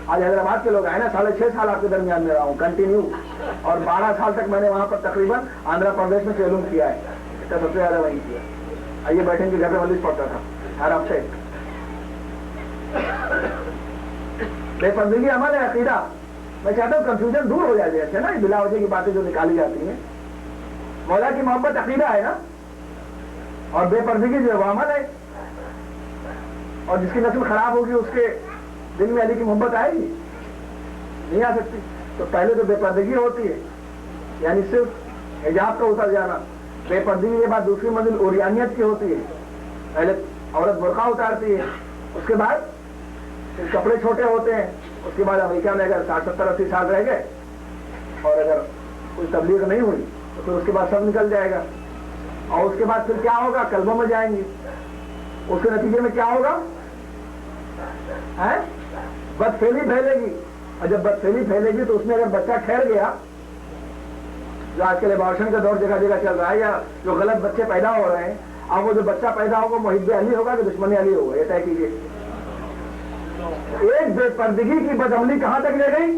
آج حیدرآباد کے لوگ آئے نا, 6.5 سال آپ کے درمیان میں رہا ہوں کنٹینیو, اور 12 سال تک میں نے وہاں پر تقریباً آندھرا پردیش میں چیلنج کیا ہے. اس کا سب سے زیادہ وہیں کیا. آئیے بیٹھیں گے, گھر پہ مجلس پڑتا تھا ہر ہفتے. بے پردگی عمل ہے عقیدہ؟ میں چاہتا ہوں کنفیوژن دور ہو جائے جیسے نا بلا وجہ کی باتیں جو نکالی جاتی ہیں. مولا کی محبت عقیدہ ہے نا, اور بے پردگی جو ہے وہ عمل ہے. اور جس کی نسل خراب ہوگی اس کے دل میں علی کی محبت آئے گی؟ نہیں آ سکتی. تو پہلے تو بے پردگی ہوتی ہے, یعنی صرف حجاب کا اتر جانا. بے پردگی کے بعد دوسری منزل اوریانیت کی ہوتی ہے. پہلے عورت برقع اتارتی ہے, اس کے بعد کپڑے چھوٹے ہوتے ہیں. اس کے بعد امریکہ میں اگر 60, 70, 80 سال رہ گئے اور اگر کوئی تبلیغ نہیں ہوئی تو پھر اس کے بعد سب نکل جائے گا. اور اس کے بعد پھر کیا ہوگا؟ کلبوں میں جائیں گے. اس کے نتیجے میں کیا ہوگا؟ بد پھیلی پھیلے گی. اور جب بد پھیلی پھیلے گی تو اس میں اگر بچہ ٹھہر گیا, جو آج کل ابارشن کا دور جگہ جگہ چل رہا ہے, یا جو غلط بچے پیدا ہو رہے ہیں, اب وہ جو بچہ پیدا ہوگا محب علی ہوگا کہ دشمن علی ہوگا؟ یہ طے کیجیے. ایک بے پردگی کی بدعملی کہاں تک لے گئی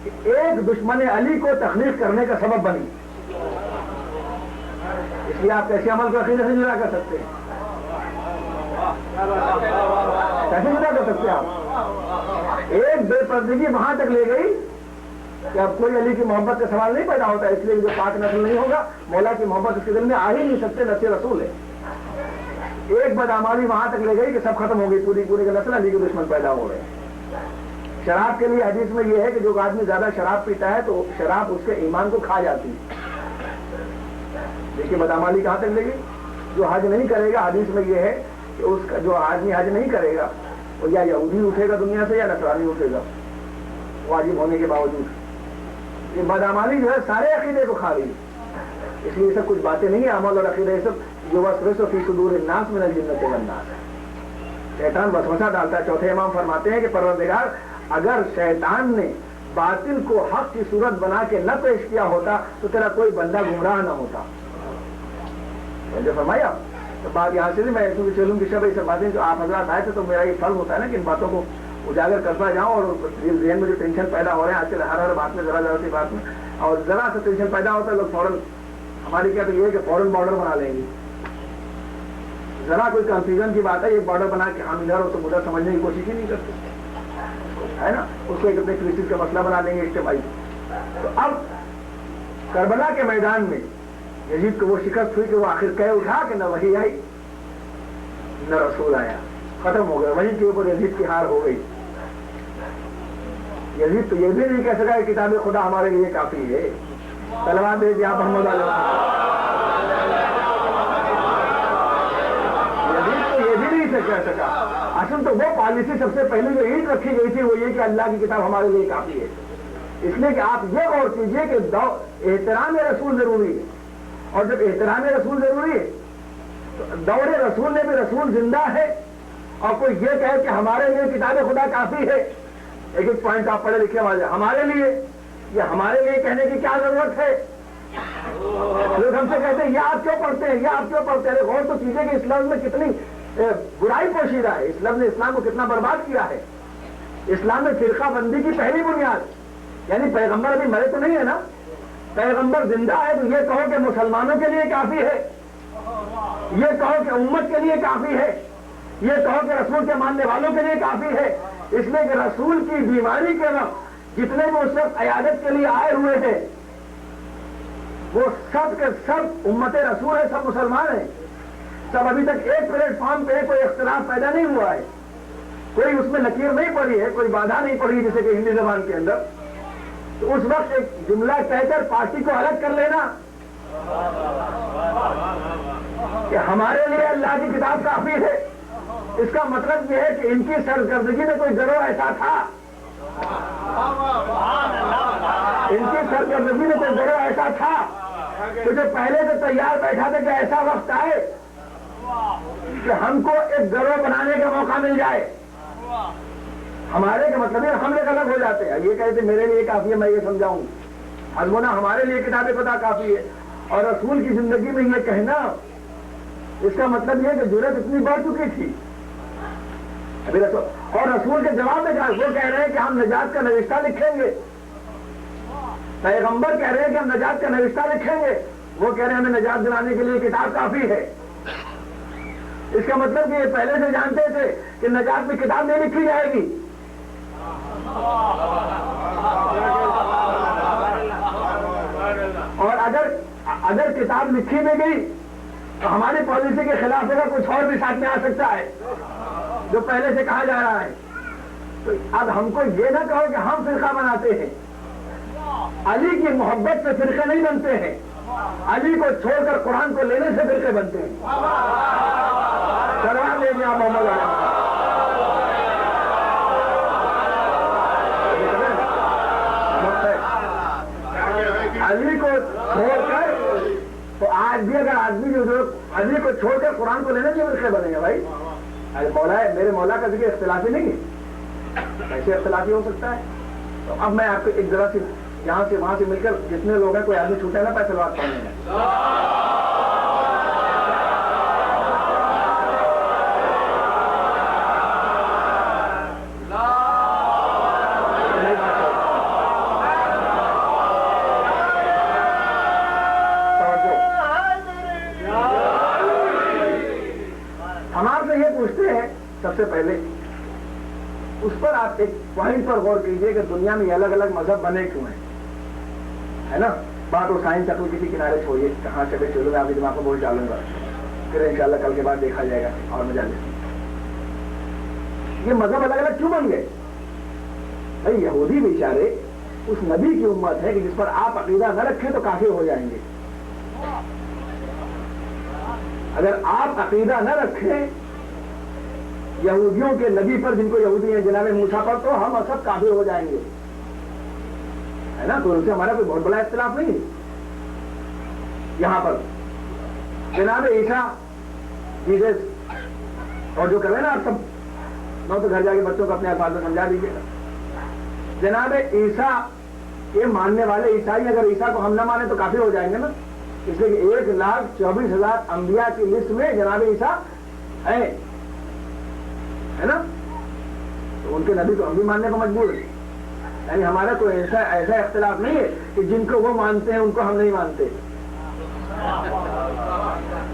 کہ ایک دشمن علی کو تخلیق کرنے کا سبب بنی. اس لیے آپ کیسے عمل کو عقیدے سے جدا کر سکتے ہیں؟ کیسے جدا کر سکتے ہیں آپ؟ ایک بے پردگی وہاں تک لے گئی کہ اب کوئی علی کی محبت کا سوال نہیں پیدا ہوتا. اس لیے جو پاک نسل نہیں ہوگا, مولا کی محبت اس کے دل میں آ ہی نہیں سکتے, نسل رسول ہے. ایک بدعمالی وہاں تک لے گئی کہ سب ختم ہو گئی, پوری کی نسل علی کے دشمن پیدا ہو گئے. شراب کے لیے حدیث میں یہ ہے کہ جو آدمی زیادہ شراب پیتا ہے تو شراب اس کے ایمان کو کھا جاتی ہے. دیکھیے بدعمالی کہاں تک لے گئی. جو حج نہیں کرے گا, حدیث میں یہ ہے کہ اس کا جو آدمی حج نہیں کرے گا وہ یا یہودی اٹھے گا دنیا سے یا نصرانی اٹھے گا, واجب ہونے کے باوجود. یہ بدعمالی جو ہے سارے عقیدے کو کھا رہی ہے. اس لیے سب کچھ باتیں نہیں ہیں, عمل اور عقیدے یہ سب جو وسوسہ فی صدور الناس من الجنۃ والناس ہے. شیطان وسوسہ ڈالتا ہے. چوتھے امام فرماتے ہیں کہ پروردگار اگر شیطان نے باطل کو حق کی صورت بنا کے نہ پیش کیا ہوتا تو تیرا کوئی بندہ گمراہ نہ ہوتا. جو فرمایا تو بات یہاں سے میں چلوں کی شب یہ سب باتیں جو آپ حضرات آئے تھے تو میرا یہ فرض ہوتا ہے نا کہ ان باتوں کو اجاگر کرتا جاؤں. اور ذہن میں جو ٹینشن پیدا ہو رہے ہیں آج کل ہر بات میں ذرا سی بات میں, اور ذرا سا ٹینشن پیدا ہوتا ہے لوگ فوراً, ہماری کیا تو یہ ہے کہ فوراً بارڈر بنا لیں گے. ذرا کوئی کنفیوژن کی بات ہے, ایک بارڈر بنا کے ہم ادھر ہو تو ادھر سمجھنے کی کوشش ہی نہیں کرتے, ہے نا. اس کو ایک اپنے کرسچن کا مسئلہ بنا لیں گے اجتماعی. تو اب کربلا کے میدان میں یزید کو وہ شکست ہوئی کہ وہ آخر کہہ اٹھا کہ نہ وحی آئی نہ رسول آیا, ختم ہو گیا. وہی کے اوپر یزید کی ہار ہو گئی. یزید تو یہ بھی نہیں کہہ سکا کہ کتاب خدا ہمارے لیے کافی ہے, تلوار دے دیا محمد علیہ. یزید تو یہ بھی نہیں کہہ سکا. اصل تو وہ پالیسی سب سے پہلے جو عید رکھی گئی تھی وہ یہ کہ اللہ کی کتاب ہمارے لیے کافی ہے. اس لیے کہ آپ یہ غور کیجئے کہ احترام رسول ضروری ہے, اور جب احترام رسول ضروری ہے تو دور رسول میں بھی رسول زندہ ہے اور کوئی یہ کہے کہ ہمارے لیے کتاب خدا کافی ہے، ایک ایک پوائنٹ آپ پڑھے لکھے والے، ہمارے لیے، یہ ہمارے لیے کہنے کی کیا ضرورت ہے؟ لوگ ہم سے کہتے ہیں یہ آپ کیوں پڑھتے ہیں، یہ آپ کیوں پڑھتے ہیں؟ غور تو کیجیے کہ اس لفظ میں کتنی برائی پوشیدہ ہے، اس لفظ نے اسلام کو کتنا برباد کیا ہے۔ اسلام میں فرقہ بندی کی پہلی بنیاد، یعنی پیغمبر ابھی مرے تو نہیں ہے نا، پیغمبر زندہ ہے تو یہ کہو کہ مسلمانوں کے لیے کافی ہے، یہ کہو کہ امت کے لیے کافی ہے، یہ کہو کہ رسول کے ماننے والوں کے لیے کافی ہے، اس لیے کہ رسول کی بیماری کے وقت جتنے بھی اس وقت عیادت کے لیے آئے ہوئے ہیں وہ سب کے سب امت رسول ہے، سب مسلمان ہیں، سب ابھی تک ایک پلیٹ فارم پہ کوئی اختلاف پیدا نہیں ہوا ہے، کوئی اس میں لکیر نہیں پڑی ہے، کوئی بادھا نہیں پڑی جیسے کہ ہندی زبان کے اندر۔ تو اس وقت ایک جملہ کہہ کر پارٹی کو الگ کر لینا کہ ہمارے لیے اللہ کی کتاب کافی ہے، اس کا مطلب یہ ہے کہ ان کی سرگردگی میں کوئی گروہ ایسا تھا، ان کی سرگردگی میں کوئی گروہ ایسا تھا کہ جو پہلے سے تیار بیٹھا تھا کہ ایسا وقت آئے کہ ہم کو ایک گروہ بنانے کا موقع مل جائے۔ ہمارے کا مطلب ہے ہم لوگ الگ ہو جاتے ہیں، یہ کہتے میرے لیے کافی ہے، میں یہ سمجھاؤں حضمونا ہمارے لیے کتاب خدا کافی ہے، اور رسول کی زندگی میں یہ کہنا اس کا مطلب یہ ہے کہ جرأت اتنی بڑھ چکی تھی ابھی اور رسول کے جواب میں وہ کہہ رہے ہیں کہ ہم نجات کا نوشتہ لکھیں گے، پیغمبر کہہ رہے ہیں کہ ہم نجات کا نوشتہ لکھیں گے، وہ کہہ رہے ہیں ہمیں نجات دلانے کے لیے کتاب کافی ہے۔ اس کا مطلب کہ یہ پہلے سے جانتے تھے کہ نجات میں کتاب نہیں لکھی جائے گی، اور اگر کتاب لکھی بھی گئی تو ہماری پالیسی کے خلاف ہوگا، کچھ اور بھی ساتھ میں آ سکتا ہے جو پہلے سے کہا جا رہا ہے۔ تو اب ہم کو یہ نہ کہو کہ ہم فرقہ بناتے ہیں، علی کی محبت سے فرقے نہیں بنتے ہیں، علی کو چھوڑ کر قرآن کو لینے سے فرقے بنتے ہیں۔ سلام لے لیا محمد علی کو چھوڑ کر، تو آج بھی اگر آدمی جو علی کو چھوڑ کر قرآن کو لینے سے فرقے بنے گا، بھائی مولا ہے میرے مولا کا ذکر اختلافی نہیں ہے، کیسے اختلافی ہو سکتا ہے؟ تو اب میں آپ کو ایک ذرا سی یہاں سے وہاں سے مل کر جتنے لوگ ہیں کوئی آدمی چھوٹے نہ پائے سلوات پڑھنے میں۔ ہم آپ سے یہ پوچھتے ہیں سب سے پہلے اس پر آپ ایک پوائنٹ پر غور کیجئے کہ دنیا میں الگ الگ مذہب بنے کیوں ہیں، ہے نا؟ بات وہ سائنس عقل کسی کنارے چھوڑیے، کہاں چلے چلو میں آپ کے دماغ کو بول ڈالوں گا، پھر انشاءاللہ کل کے بعد دیکھا جائے گا اور مجالس۔ یہ مذہب الگ الگ کیوں بن گئے؟ بھائی یہودی بیچارے اس نبی کی امت ہے کہ جس پر آپ عقیدہ نہ رکھیں تو کافر ہو جائیں گے، اگر آپ عقیدہ نہ رکھیں یہودیوں کے نبی پر جن کو یہودی ہیں جناب موسیٰ پر، تو ہم سب کافر ہو جائیں گے، ہے نا؟ تو ان سے ہمارا کوئی بہت بڑا اختلاف نہیں ہے۔ یہاں پر جناب عیسیٰ جیسس اور جو کر رہے ہیں نا آپ سب، نو تو گھر جا کے بچوں کو اپنے الفاظ میں سمجھا دیجیے گا، جناب عیسیٰ کے ماننے والے عیسائی اگر عیسیٰ کو ہم نہ مانے تو کافر ہو جائیں گے نا، اس لیے کہ 1,24,000 انبیاء کی لسٹ میں جناب عیسیٰ ہے نا، تو ان کے نبی کو ہم بھی ماننے کو مجبور ہیں، یعنی ہمارا کوئی ایسا اختلاف نہیں ہے کہ جن کو وہ مانتے ہیں ان کو ہم نہیں مانتے۔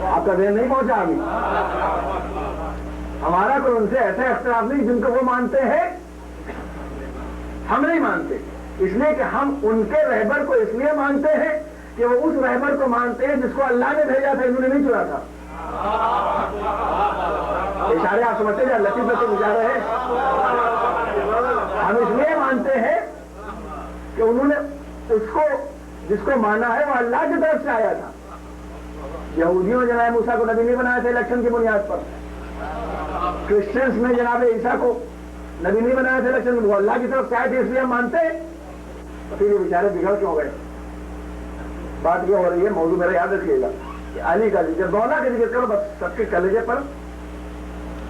آپ کا ذہن نہیں پہنچا ابھی؟ ہمارا کوئی ان سے ایسا اختلاف نہیں، جن کو وہ مانتے ہیں ہم نہیں مانتے، اس لیے کہ ہم ان کے رہبر کو اس لیے مانتے ہیں کہ وہ اس رہبر کو مانتے ہیں جس کو اللہ نے بھیجا تھا، انہوں نے نہیں چنا تھا۔ اشارے آپ سمجھتے ہیں، لطیف لطیف اشارے ہیں، ہم اس لیے مانتے ہیں کہ انہوں نے اس کو جس کو مانا ہے وہ اللہ کی طرف سے آیا تھا۔ یہودیوں نے جناب موسیٰ کو نبی نہیں بنایا تھا الیکشن کی بنیاد پر، کرسچنس نے جناب عیسیٰ کو نبی نہیں بنایا تھا الیکشن، وہ اللہ کی طرف سے آئے تھے اس لیے ہم مانتے ہیں، تو پھر یہ بیچارے بگڑ کیوں گئے؟ بات یہ ہو رہی ہے، موضوع میرا یاد رکھیے گا کہ علی کا ذکر، مولا کا ذکر کرو بس، سب کے کلیجے پر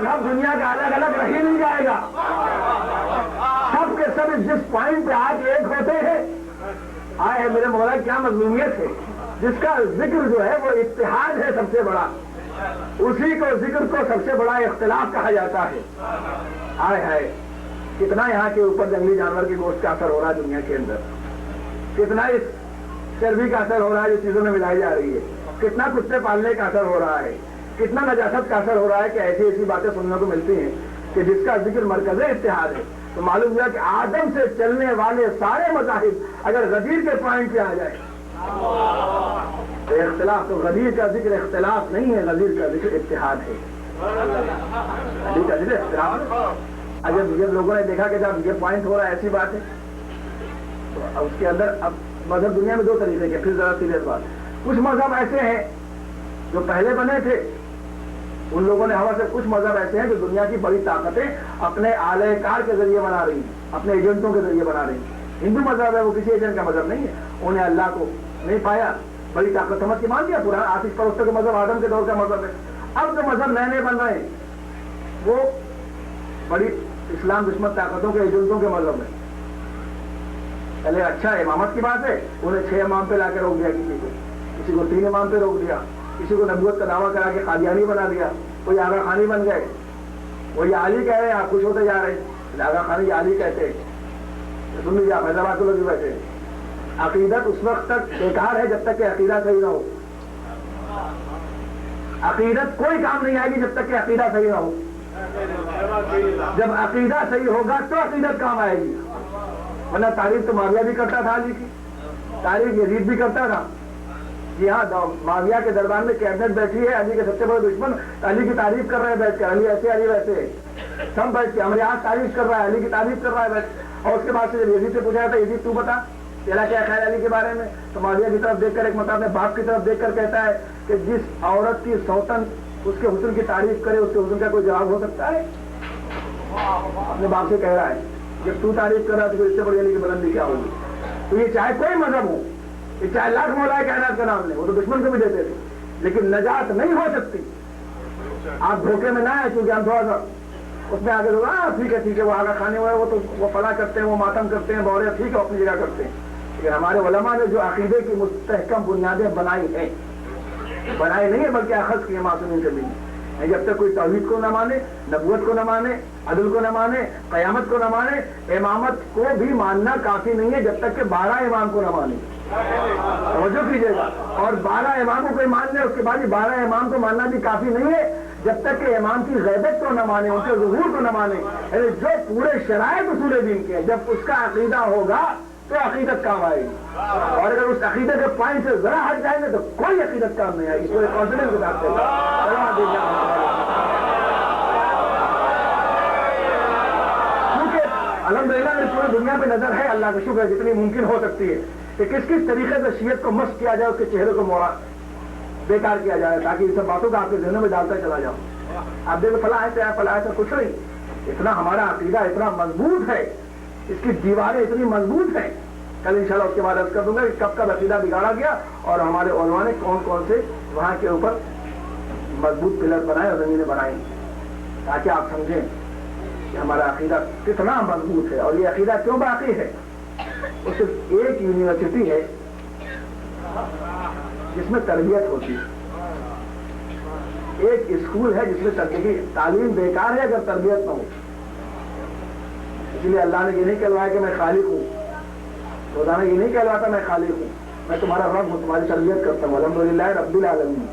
مذہب دنیا کا الگ الگ رہ ہی نہیں جائے گا. سب کے سب جس پوائنٹ پہ آج ایک ہوتے ہیں آئے میرے مولا کیا مظلومیت ہے. جس کا ذکر جو ہے وہ اتحاد ہے سب سے بڑا, اسی کو ذکر کو سب سے بڑا اختلاف کہا جاتا ہے. آئے ہے کتنا یہاں کے اوپر جنگلی جانور کی گوشت کا اثر ہو رہا ہے دنیا کے اندر, کتنا اس چربی کا اثر ہو رہا ہے جو چیزوں میں ملائی جا رہی ہے, کتنا کتے پالنے کا اثر ہو رہا ہے, کتنا نجاست کا اثر ہو رہا ہے کہ ایسی ایسی باتیں سننے کو ملتی ہیں کہ جس کا ذکر مرکز اتحاد ہے. تو معلوم ہوا کہ آدم سے چلنے والے سارے مذاہب اگر غدیر کے پوائنٹ پہ آ جائے تو اختلاف, تو غدیر کا ذکر اختلاف نہیں ہے, غدیر کا ذکر اتحاد ہے. غدیر کا ذکر اختلاف. جب لوگوں نے دیکھا کہ جب یہ پوائنٹ ہو رہا ہے ایسی بات ہے تو اس کے اندر اب مذہب دنیا میں دو طریقے کے. پھر ذرا سیریس بات, کچھ مذہب ایسے ہیں جو پہلے بنے تھے ان لوگوں نے ہوا سے, کچھ مذہب ایسے ہیں جو دنیا کی بڑی طاقتیں اپنے اعلی کار کے ذریعے بنا رہی ہیں, اپنے ایجنٹوں کے ذریعے بنا رہی ہیں. ہندو مذہب ہے وہ کسی ایجنٹ کا مذہب نہیں ہے, انہیں اللہ کو نہیں پایا, بڑی طاقت سمجھ کے مان لیا. پرانا آتش پرستوں کا مذہب آدم کے دور کا مذہب ہے. اب جو مذہب نئے نئے بن رہے ہیں وہ بڑی اسلام دشمن طاقتوں کے ایجنٹوں کے مذہب ہے. پہلے اچھا امامت کی بات ہے, انہیں 6 امام پہ لا کے روک دیا, کسی کو 3 امام پہ روک دیا, کسی کو نبوت کا دعویٰ کرا کے قادیانی بنا دیا, کوئی آغا خانی بن گئے. وہ یہ علی کہہ رہے ہیں, آپ خوش ہوتے جا رہے ہیں, آغا خانی یہ علی کہتے ہیں. سن لیجیے آپ حیدرآباد کے لوگ بھی بیٹھے ہیں. عقیدت اس وقت تک بیکار ہے جب تک کہ عقیدہ صحیح نہ ہو. عقیدت کوئی کام نہیں آئے گی جب تک کہ عقیدہ صحیح نہ ہو. جب عقیدہ صحیح ہوگا تو عقیدت کام آئے گی. ورنہ تعریف تو معاویہ بھی کرتا تھا علی کی, تعریف یزید بھی کرتا تھا. جی ہاں, معاویہ کے دربار میں کیبنٹ بیٹھی ہے, علی کے سب سے بڑے دشمن علی کی تعریف کر رہے ہیں بیٹھ کے, علی ایسے علی ویسے, سب بیٹھ کے ہمارے آج تعریف کر رہا ہے, علی کی تعریف کر رہا ہے بیٹھ. اور اس کے بعد سے جب یزید سے پوچھا تھا, یزید تو بتا تیرا کیا خیال علی کے بارے میں, تو معاویہ کی طرف دیکھ کر ایک مرتبہ اپنے باپ کی طرف دیکھ کر کہتا ہے کہ جس عورت کی سوتن اس کے حسن کی تعریف کرے اس کے حسن کا کوئی جواب ہو سکتا ہے. اپنے باپ سے کہہ رہا ہے جب تو تعریف کر رہا ہے تو اس سے بڑی علی کی بلندی کیا ہوگی. تو یہ چاہے کوئی مذہب ہو, یہ چاہے لاکھ مولا کائنات کا نام لے, وہ تو دشمن کو بھی دیتے تھے, لیکن نجات نہیں ہو سکتی. آپ دھوکے میں نہ آئے کیونکہ ہم تھوڑا سا اس میں آگے لوگ ٹھیک ہے وہ آگا کھانے ہوئے وہ تو وہ فلاح کرتے ہیں, وہ ماتم کرتے ہیں, بورے ٹھیک ہے اپنی جگہ کرتے ہیں. لیکن ہمارے علماء نے جو عقیدے کی مستحکم بنیادیں بنائی ہیں, بنائی نہیں ہے بلکہ اخذ کی ہے معصومین سے بھی. جب تک کوئی توحید کو نہ مانے, نبوت کو نہ مانے, عدل کو نہ مانے, قیامت کو نہ مانے, امامت کو بھی ماننا کافی نہیں ہے جب تک کہ 12 امام کو نہ مانے. توجہ کیجیے گا. اور 12 اماموں کو مان لے, اس کے بعد 12 امام کو ماننا بھی کافی نہیں ہے جب تک کہ امام کی غیبت کو نہ مانے, ان کے ظہور کو نہ مانے. یعنی جو پورے شرائط اصول دین کے ہیں, جب اس کا عقیدہ ہوگا تو عقیدت کام آئے گی. اور اگر اس عقیدے کے پوائنٹ سے ذرا ہٹ جائیں گے تو کوئی عقیدت کام نہیں آئے گی. کوئی کانفیڈنس کے ساتھ کیونکہ الحمدللہ میں پوری دنیا پہ نظر ہے, اللہ کا شکر ہے جتنی ممکن ہو سکتی ہے کہ کس کس طریقے سے شیعت کو مست کیا جائے, اس کے چہرے کو موڑا بیکار کیا جائے, تاکہ ان سب باتوں کو آپ کے ذہنوں میں ڈالتا چلا جاؤ. آپ دیکھو فلاح ایسا کچھ نہیں. اتنا ہمارا عقیدہ اتنا مضبوط ہے, اس کی دیواریں اتنی مضبوط ہیں. کل انشاءاللہ اس کے بعد عرض کر دوں گا کہ کب کب عقیدہ بگاڑا گیا اور ہمارے علماء نے کون کون سے وہاں کے اوپر مضبوط پلر بنائے اور زمینیں بنائی, تاکہ آپ سمجھیں کہ ہمارا عقیدہ کتنا مضبوط ہے. اور یہ عقیدہ کیوں باقی ہے, وہ صرف ایک یونیورسٹی ہے جس میں تربیت ہوتی ہے, ایک اسکول ہے جس میں تعلیم بیکار ہے اگر تربیت نہ ہو. اس لیے اللہ نے یہ نہیں کہلوایا کہ میں خالق ہوں, روزانہ یہ نہیں کہلواتا میں خالق ہوں, میں تمہارا رب ہوں, تمہاری تربیت کرتا ہوں. الحمدللہ رب العالمین.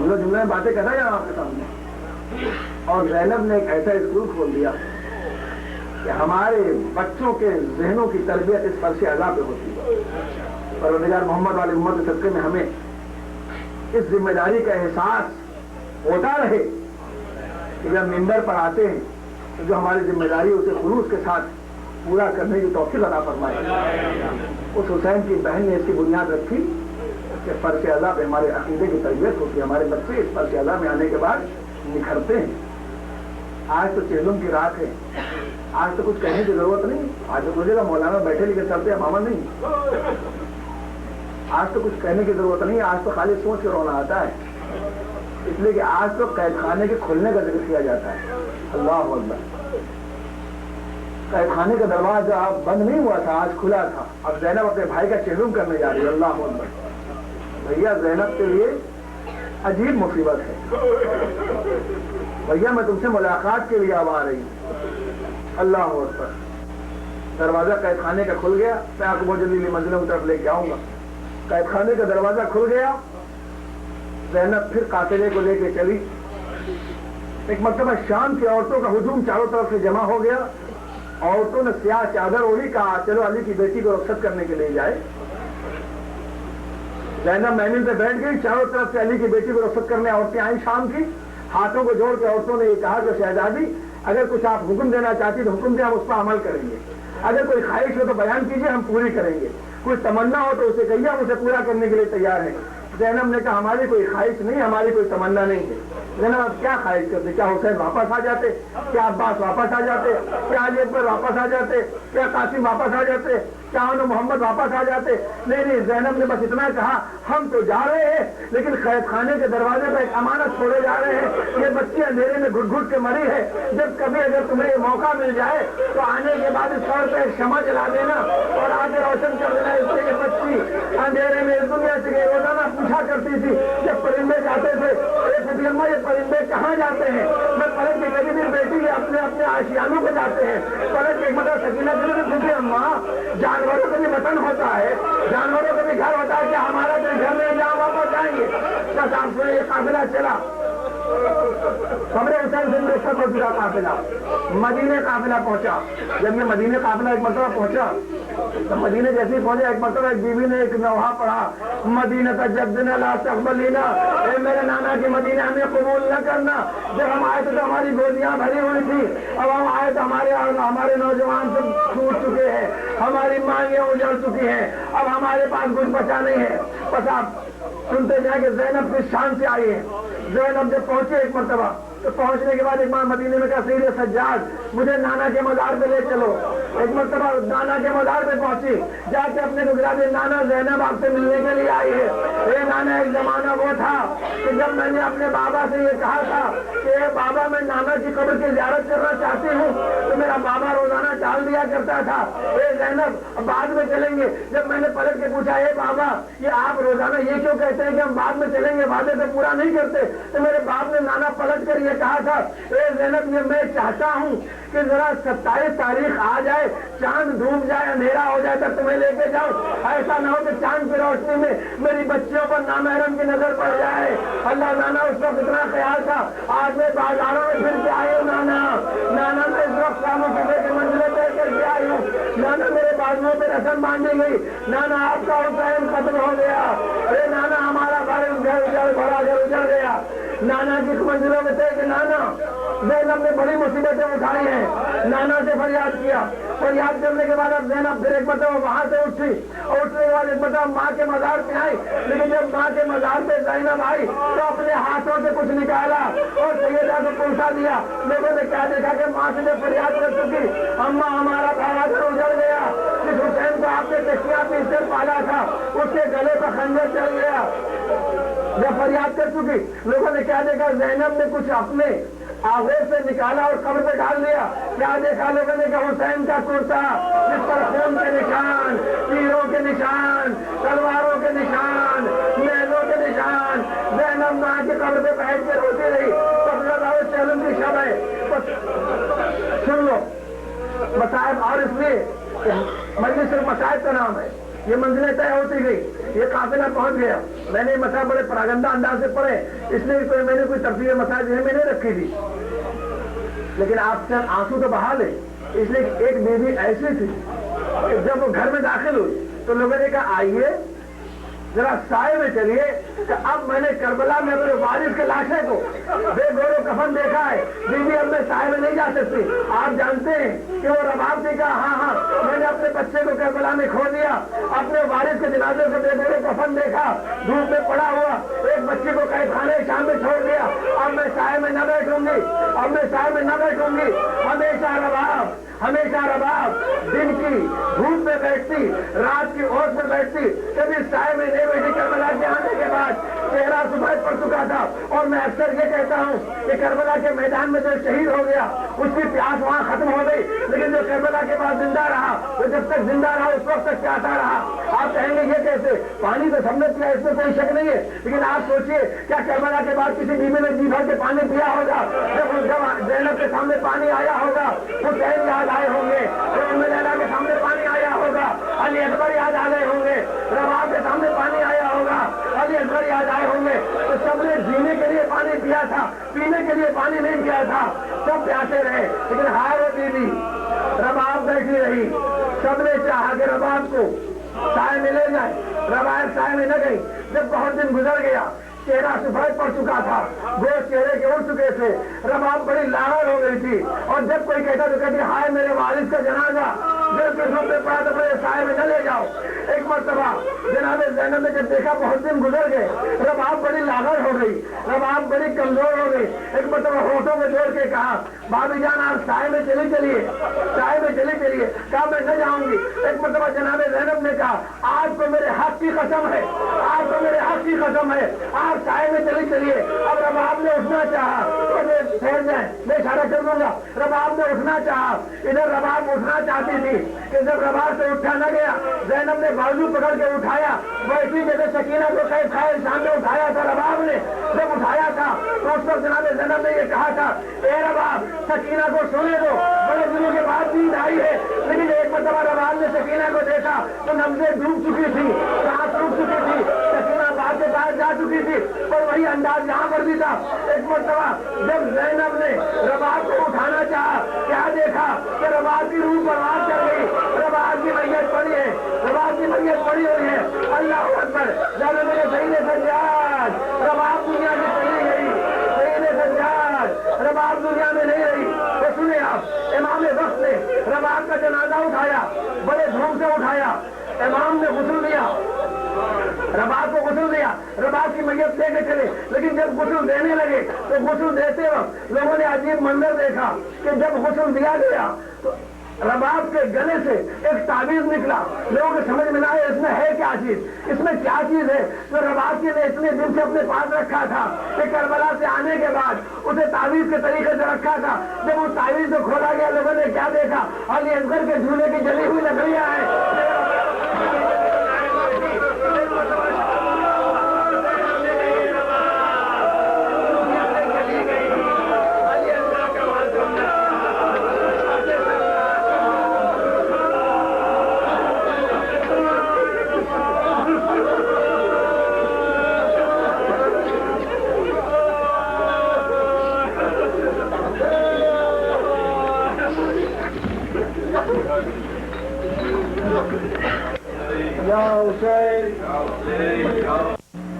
جملے میں باتیں کہتا ہے آپ کے سامنے. اور زینب نے ایک ایسا اسکول کھول دیا کہ ہمارے بچوں کے ذہنوں کی تربیت اس فرش اعلیٰ پہ ہوتی ہے. پروردگار محمد والی امت کے صدقے میں ہمیں اس ذمہ داری کا احساس ہوتا رہے کہ جب ممبر پر آتے ہیں تو جو ہماری ذمہ داری اسے خلوص کے ساتھ پورا کرنے کی توفیق عطا فرمائے. اس حسین کی بہن نے اس کی بنیاد رکھی کہ فرش اعلیٰ پہ ہمارے عقیدے کی تربیت ہوتی ہے. ہمارے بچے اس فرش اعلیٰ میں آنے کے بعد نکھرتے ہیں. آج تو چیزوں کی رات ہے, آج تو کچھ کہنے کی ضرورت نہیں. آج تو مجھے مولانا بیٹھے لکھے چلتے ہیں ماما نہیں. آج تو کچھ کہنے کی ضرورت نہیں, آج تو خالی سوچ کے رونا آتا ہے. اس لیے کہ آج تو قید خانے کے کھلنے کا ذکر کیا جاتا ہے. اللہ اکبر. قید خانے کا دروازہ بند نہیں ہوا تھا, آج کھلا تھا. اب زینب اپنے بھائی کا چہروم کرنے جا رہی ہے. اللہ اکبر. بھیا زینب کے لیے عجیب مصیبت ہے. بھیا میں تم سے ملاقات کے لیے اب آ رہی ہوں. اللہ اکبر. دروازہ قید خانے کا کھل گیا. میں آپ کو بہت جلدی منزلوں کی طرف لے کے آؤں گا. قید خانے کا دروازہ کھل گیا. زینب پھر قافلے کو لے کے چلی. ایک مرتبہ شام کی عورتوں کا ہجوم چاروں طرف سے جمع ہو گیا. عورتوں نے سیاہ چادر اوڑھی, کہا چلو علی کی بیٹی کو رخصت کرنے کے لیے جائے. زینب میمن پہ بیٹھ گئی. چاروں طرف سے علی کی بیٹی کو رخصت کرنے عورتیں آئیں شام کی. ہاتھوں کو جوڑ کے عورتوں نے یہ کہا کہ شہزادی اگر کچھ آپ حکم دینا چاہتی تو حکم دیں, ہم اس پر عمل کریں گے. اگر کوئی خواہش ہو تو بیان کیجیے, ہم پوری کریں گے. کوئی تمنا ہو تو اسے کہیے, ہم اسے پورا کرنے کے لیے تیار ہیں. زینب نے کہا ہماری کوئی خواہش نہیں, ہماری کوئی تمنا نہیں ہے. زینب اب کیا خواہش کرتے؟ کیا حسین واپس آ جاتے, کیا عباس واپس آ جاتے, کیا علی اکبر واپس آ جاتے, کیا قاسم واپس آ جاتے, کیا انو محمد واپس آ جاتے؟ نہیں, زینب نے بس اتنا کہا ہم تو جا رہے ہیں لیکن قید خانے کے دروازے پہ ایک امانت چھوڑے جا رہے ہیں. یہ بچی اندھیرے میں گھٹ گھٹ کے مری ہے. جب کبھی اگر تمہیں یہ موقع مل جائے تو آنے کے بعد اس طور پہ ایک شمع جلا دینا اور آگے روشن کر دینا. اس سے یہ بچی اندھیرے میں اس دنیا سے گئی. روزانہ پوچھا کرتی تھی جب پرندے جاتے تھے, یہ پرندے کہاں جاتے ہیں؟ میں پلٹ کے کبھی بھی بیٹی کے اپنے اپنے آشیانوں پہ جاتے ہیں. پلٹ کے مطلب سکینہ دل اماں جانوروں کا بھی وطن ہوتا ہے, جانوروں کا بھی گھر ہوتا ہے. کیا ہمارا جو گھر میں جہاں واپس آئیں گے؟ کیا آپ سے یہ قافلہ چلا حسین سے پہنچا قافلہ, مدینے قافلہ پہنچا. جب یہ مدینے قافلہ ایک مرتبہ پہنچا تو مدینے جیسے ہی پہنچا, ایک مرتبہ ایک بیوی نے ایک نوحہ پڑھا, مدینہ تجدنا لا تقبلینا, اے میرے نانا کی مدینہ ہمیں قبول نہ کرنا. جب ہم آئے تو ہماری گودیاں بھری ہوئی تھی, اب ہم آئے تو ہمارے نوجوان سب چھوٹ چکے ہیں, ہماری مانگیں اجڑ چکی ہیں, اب ہمارے پاس کچھ بچا نہیں ہے. بس آپ سنتے جائیں کہ زینب کس شان سے آئی ہے. زینب جب پہنچے ایک مرتبہ تو پہنچنے کے بعد ایک بار مدینے میں کہا سید سجاد مجھے نانا کے مزار پہ لے چلو. ایک مرتبہ نانا کے مزار پہ پہنچی, جا کے اپنے کو گرا دے, نانا زینب آپ سے ملنے کے لیے آئی ہے. اے نانا, ایک زمانہ وہ تھا کہ جب میں نے اپنے بابا سے یہ کہا تھا کہ بابا میں نانا کی قبر کی زیارت کرنا چاہتی ہوں تو میرا بابا روزانہ ٹال دیا کرتا تھا. اے زینب بعد میں چلیں گے. جب میں نے پلٹ کے پوچھا اے بابا یہ آپ روزانہ یہ کیوں کہتے ہیں کہ ہم بعد میں چلیں گے, وعدے سے پورا نہیں کرتے؟ تو میرے باپ نے نانا پلٹ کر یہ کہا تھا اے زینب یہ میں چاہتا ہوں کہ ذرا 27 تاریخ آ جائے, چاند ڈوب جائے, اندھیرا ہو جائے تب تمہیں لے کے جاؤ. ایسا نہ ہو کہ چاند کی روشنی میں میری بچیوں پر نامحرم کی نظر پڑ جائے. اللہ نانا اس وقت اتنا خیال تھا. آج میں بازاروں میں پھر کے آئی ہوں نانا میں اس وقت کاموں کے منزلیں طے کر کے آئی ہوں. نانا میرے بازوؤں پہ رسم باندھی گئی. نانا آپ کا حسین ختم ہو گیا. ارے نانا ہمارا گھر بڑا گھر اجڑ گیا. نانا کی منزلوں میں تھے کہ نانا زینب نے بڑی مصیبتیں اٹھائی ہیں. نانا سے فریاد کیا. فریاد کرنے کے بعد اب زینب پھر ایک مرتبہ وہاں سے اٹھی, اور اٹھنے کے بعد ایک مرتبہ ماں کے مزار پہ آئی. لیکن جب ماں کے مزار پہ زینب آئی تو اپنے ہاتھوں سے کچھ نکالا اور سیدہ کو پہنچا دیا. لوگوں نے کیا دیکھا کہ ماں سے جب فریاد کر چکی, اماں ہمارا بڑا گھر اجڑ گیا. جس حسین کو آپ نے کشتیاں پیس کر پالا تھا اس کے گلے پر خنجر چل گیا. جب فریاد کر چکی لوگوں نے کیا دیکھا, زینب نے کچھ اپنے آغوش سے نکالا اور قبر پہ ڈال دیا. کیا دیکھا لوگوں نے کہ حسین کا کرتا جس پر خون کے نشان, تیروں کے نشان, تلواروں کے نشان, محلوں کے نشان. زینب ماں کی قبر پہ بیٹھ کے روتی رہی. چلم کی شب ہے, سن لو مصائب. اور اس لیے مجلس صرف مصائب کا نام ہے. یہ منزلیں طے ہوتی گئی, یہ قافلہ پہنچ گیا. میں نے مسائل بڑے پراگندہ انداز سے پڑھے, اس لیے میں نے کوئی تفصیل مسائل ذہن میں نہیں رکھی تھی, لیکن آپ سے آنسو تو بہا لے. اس لیے ایک بیوی ایسی تھی کہ جب وہ گھر میں داخل ہوئی تو لوگوں نے کہا آئیے ذرا سائے میں چلیے کہ اب میں نے کربلا میں اپنے وارث کے لاشے کو بے گور و کفن دیکھا ہے. بیوی اب میں سائے میں نہیں جا سکتی. آپ جانتے ہیں کہ وہ رباب نے کہا ہاں میں نے اپنے بچے کو کربلا میں کھو دیا, اپنے وارث کے جنازے سے بے گور و کفن دیکھا, دھوپ میں پڑا ہوا, ایک بچے کو قید خانے شام میں چھوڑ دیا. اب میں سائے میں نہ بیٹھوں گی, اب میں سائے میں نہ بیٹھوں گی. ہمیشہ رباب ہمیشہ رباب دن کی دھوپ میں بیٹھتی، رات کی اوس میں بیٹھتی، کبھی سائے میں نہیں بیٹھی۔ کربلا کے آنے کے بعد چہرہ سفید پڑ چکا تھا، اور میں اکثر یہ کہتا ہوں کہ کربلا کے میدان میں جو شہید ہو گیا اس کی پیاس وہاں ختم ہو گئی، لیکن جو کربلا کے بعد زندہ رہا وہ جب تک زندہ رہا اس وقت تک پیاسا رہا۔ آپ کہیں گے یہ کیسے؟ پانی تو سب نے پیا، اس میں کوئی شک نہیں ہے، لیکن آپ سوچئے کیا کربلا کے بعد کسی بیوی نے جی بھر کے پانی پیا ہوگا؟ جب زینب کے سامنے پانی آیا ہوگا، حسین یاد آئے ہوں گے، ام لیلا کے سامنے پانی آیا ہوگا، علی اکبر یاد آ گئے ہوں گے، رباب کے سامنے پانی آیا ہوگا، علی اکبر یاد آئے ہوں گے۔ تو سب نے جینے کے لیے پانی پیا تھا، پینے کے لیے پانی نہیں پیا تھا، سب پیاسے رہے، لیکن ہائے وہ بیوی رباب بیٹھی رہی۔ سب نے چاہا کہ رباب کو سائے میں لے جائے، رباب سائے میں نہ گئی۔ جب بہت دن گزر گیا، چہرہ سفید پڑ چکا تھا، گوشت چہرے کے اڑ چکے تھے، رباب بڑی لاغر ہو گئی تھی، اور جب کوئی کہتا تو کہتی ہائے میرے والد کا جنازہ، جب کے گھر پہ پڑا تو میرے سائے میں نہ لے جاؤ۔ ایک مرتبہ جناب زینب نے جب دیکھا بہت دن گزر گئے، رباب بڑی لاغر ہو گئی، رباب بڑی کمزور ہو گئی، ایک مرتبہ ہونٹوں میں جوڑ کے کہا بھابھی جان آپ سائے میں چلی چلیے، سائے میں چلی چلیے۔ کہا میں نہ جاؤں گی۔ ایک مرتبہ جناب زینب نے کہا آپ کو میرے حق کی قسم ہے، آپ کو میرے حق کی قسم ہے، آپ سائے میں چلی چلیے۔ اب رباب نے اٹھنا چاہا، ٹھہر جائیں میں اشارہ کر دوں گا۔ رباب نے اٹھنا چاہا، ادھر رباب اٹھنا چاہتی تھی کہ جب رباب سے اٹھا نہ گیا، زینب نے بازو پکڑ کے اٹھایا، ویسی جیسے سکینہ کو قید خائے انسان نے اٹھایا تھا رباب نے۔ جب اٹھایا تھا تو اس وقت جناب زینب نے یہ کہا تھا اے رباب سکینہ کو سونے دو، بڑے دنوں کے بعد نیند آئی ہے۔ لیکن ایک مرتبہ رباب نے سکینہ کو دیکھا تو نبضیں ڈوب چکی تھی، سانس رک چکی تھی، سکینہ باہر کے باہر جا چکی تھی، اور وہی انداز یہاں پر بھی تھا۔ ایک مرتبہ جب زینب نے رباب کو اٹھانا چاہا، کیا دیکھا کہ رباب کی روح پرواز کر گئی، رباب کی میت پڑی ہے، رباب کی میت پڑی ہوئی ہے۔ اللہ اکبر، جب میرے سید سجاد رباب دنیا سے چلی گئی، سید سجاد رباب دنیا میں نہیں رہی۔ تو سنیں آپ، امام وقت نے رباب کا جنازہ اٹھایا، بڑے دھوم سے اٹھایا، امام نے غسل دیا، رباب کو غسل دیا، رباب کی میت لے کے چلے۔ لیکن جب غسل دینے لگے تو غسل دیتے وقت لوگوں نے عجیب منظر دیکھا کہ جب غسل دیا گیا تو رباب کے گلے سے ایک تعویذ نکلا۔ لوگوں کو سمجھ میں نہ آئے اس میں ہے کیا چیز، اس میں کیا چیز ہے جو رباب کی نے اتنے دن سے اپنے پاس رکھا تھا کہ کربلا سے آنے کے بعد اسے تعویذ کے طریقے سے رکھا تھا۔ جب وہ تعویذ کو کھولا گیا لوگوں نے کیا دیکھا، علی اصغر کے جھولے کی جلی ہوئی لکڑیاں ہیں۔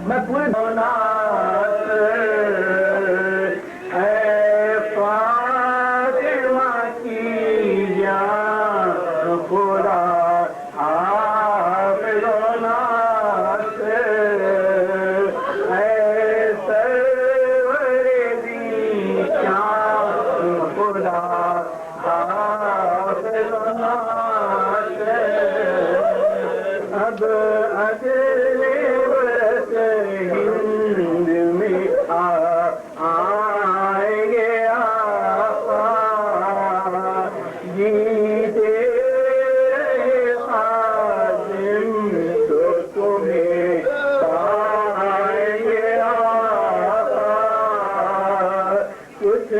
میں پوری کچھ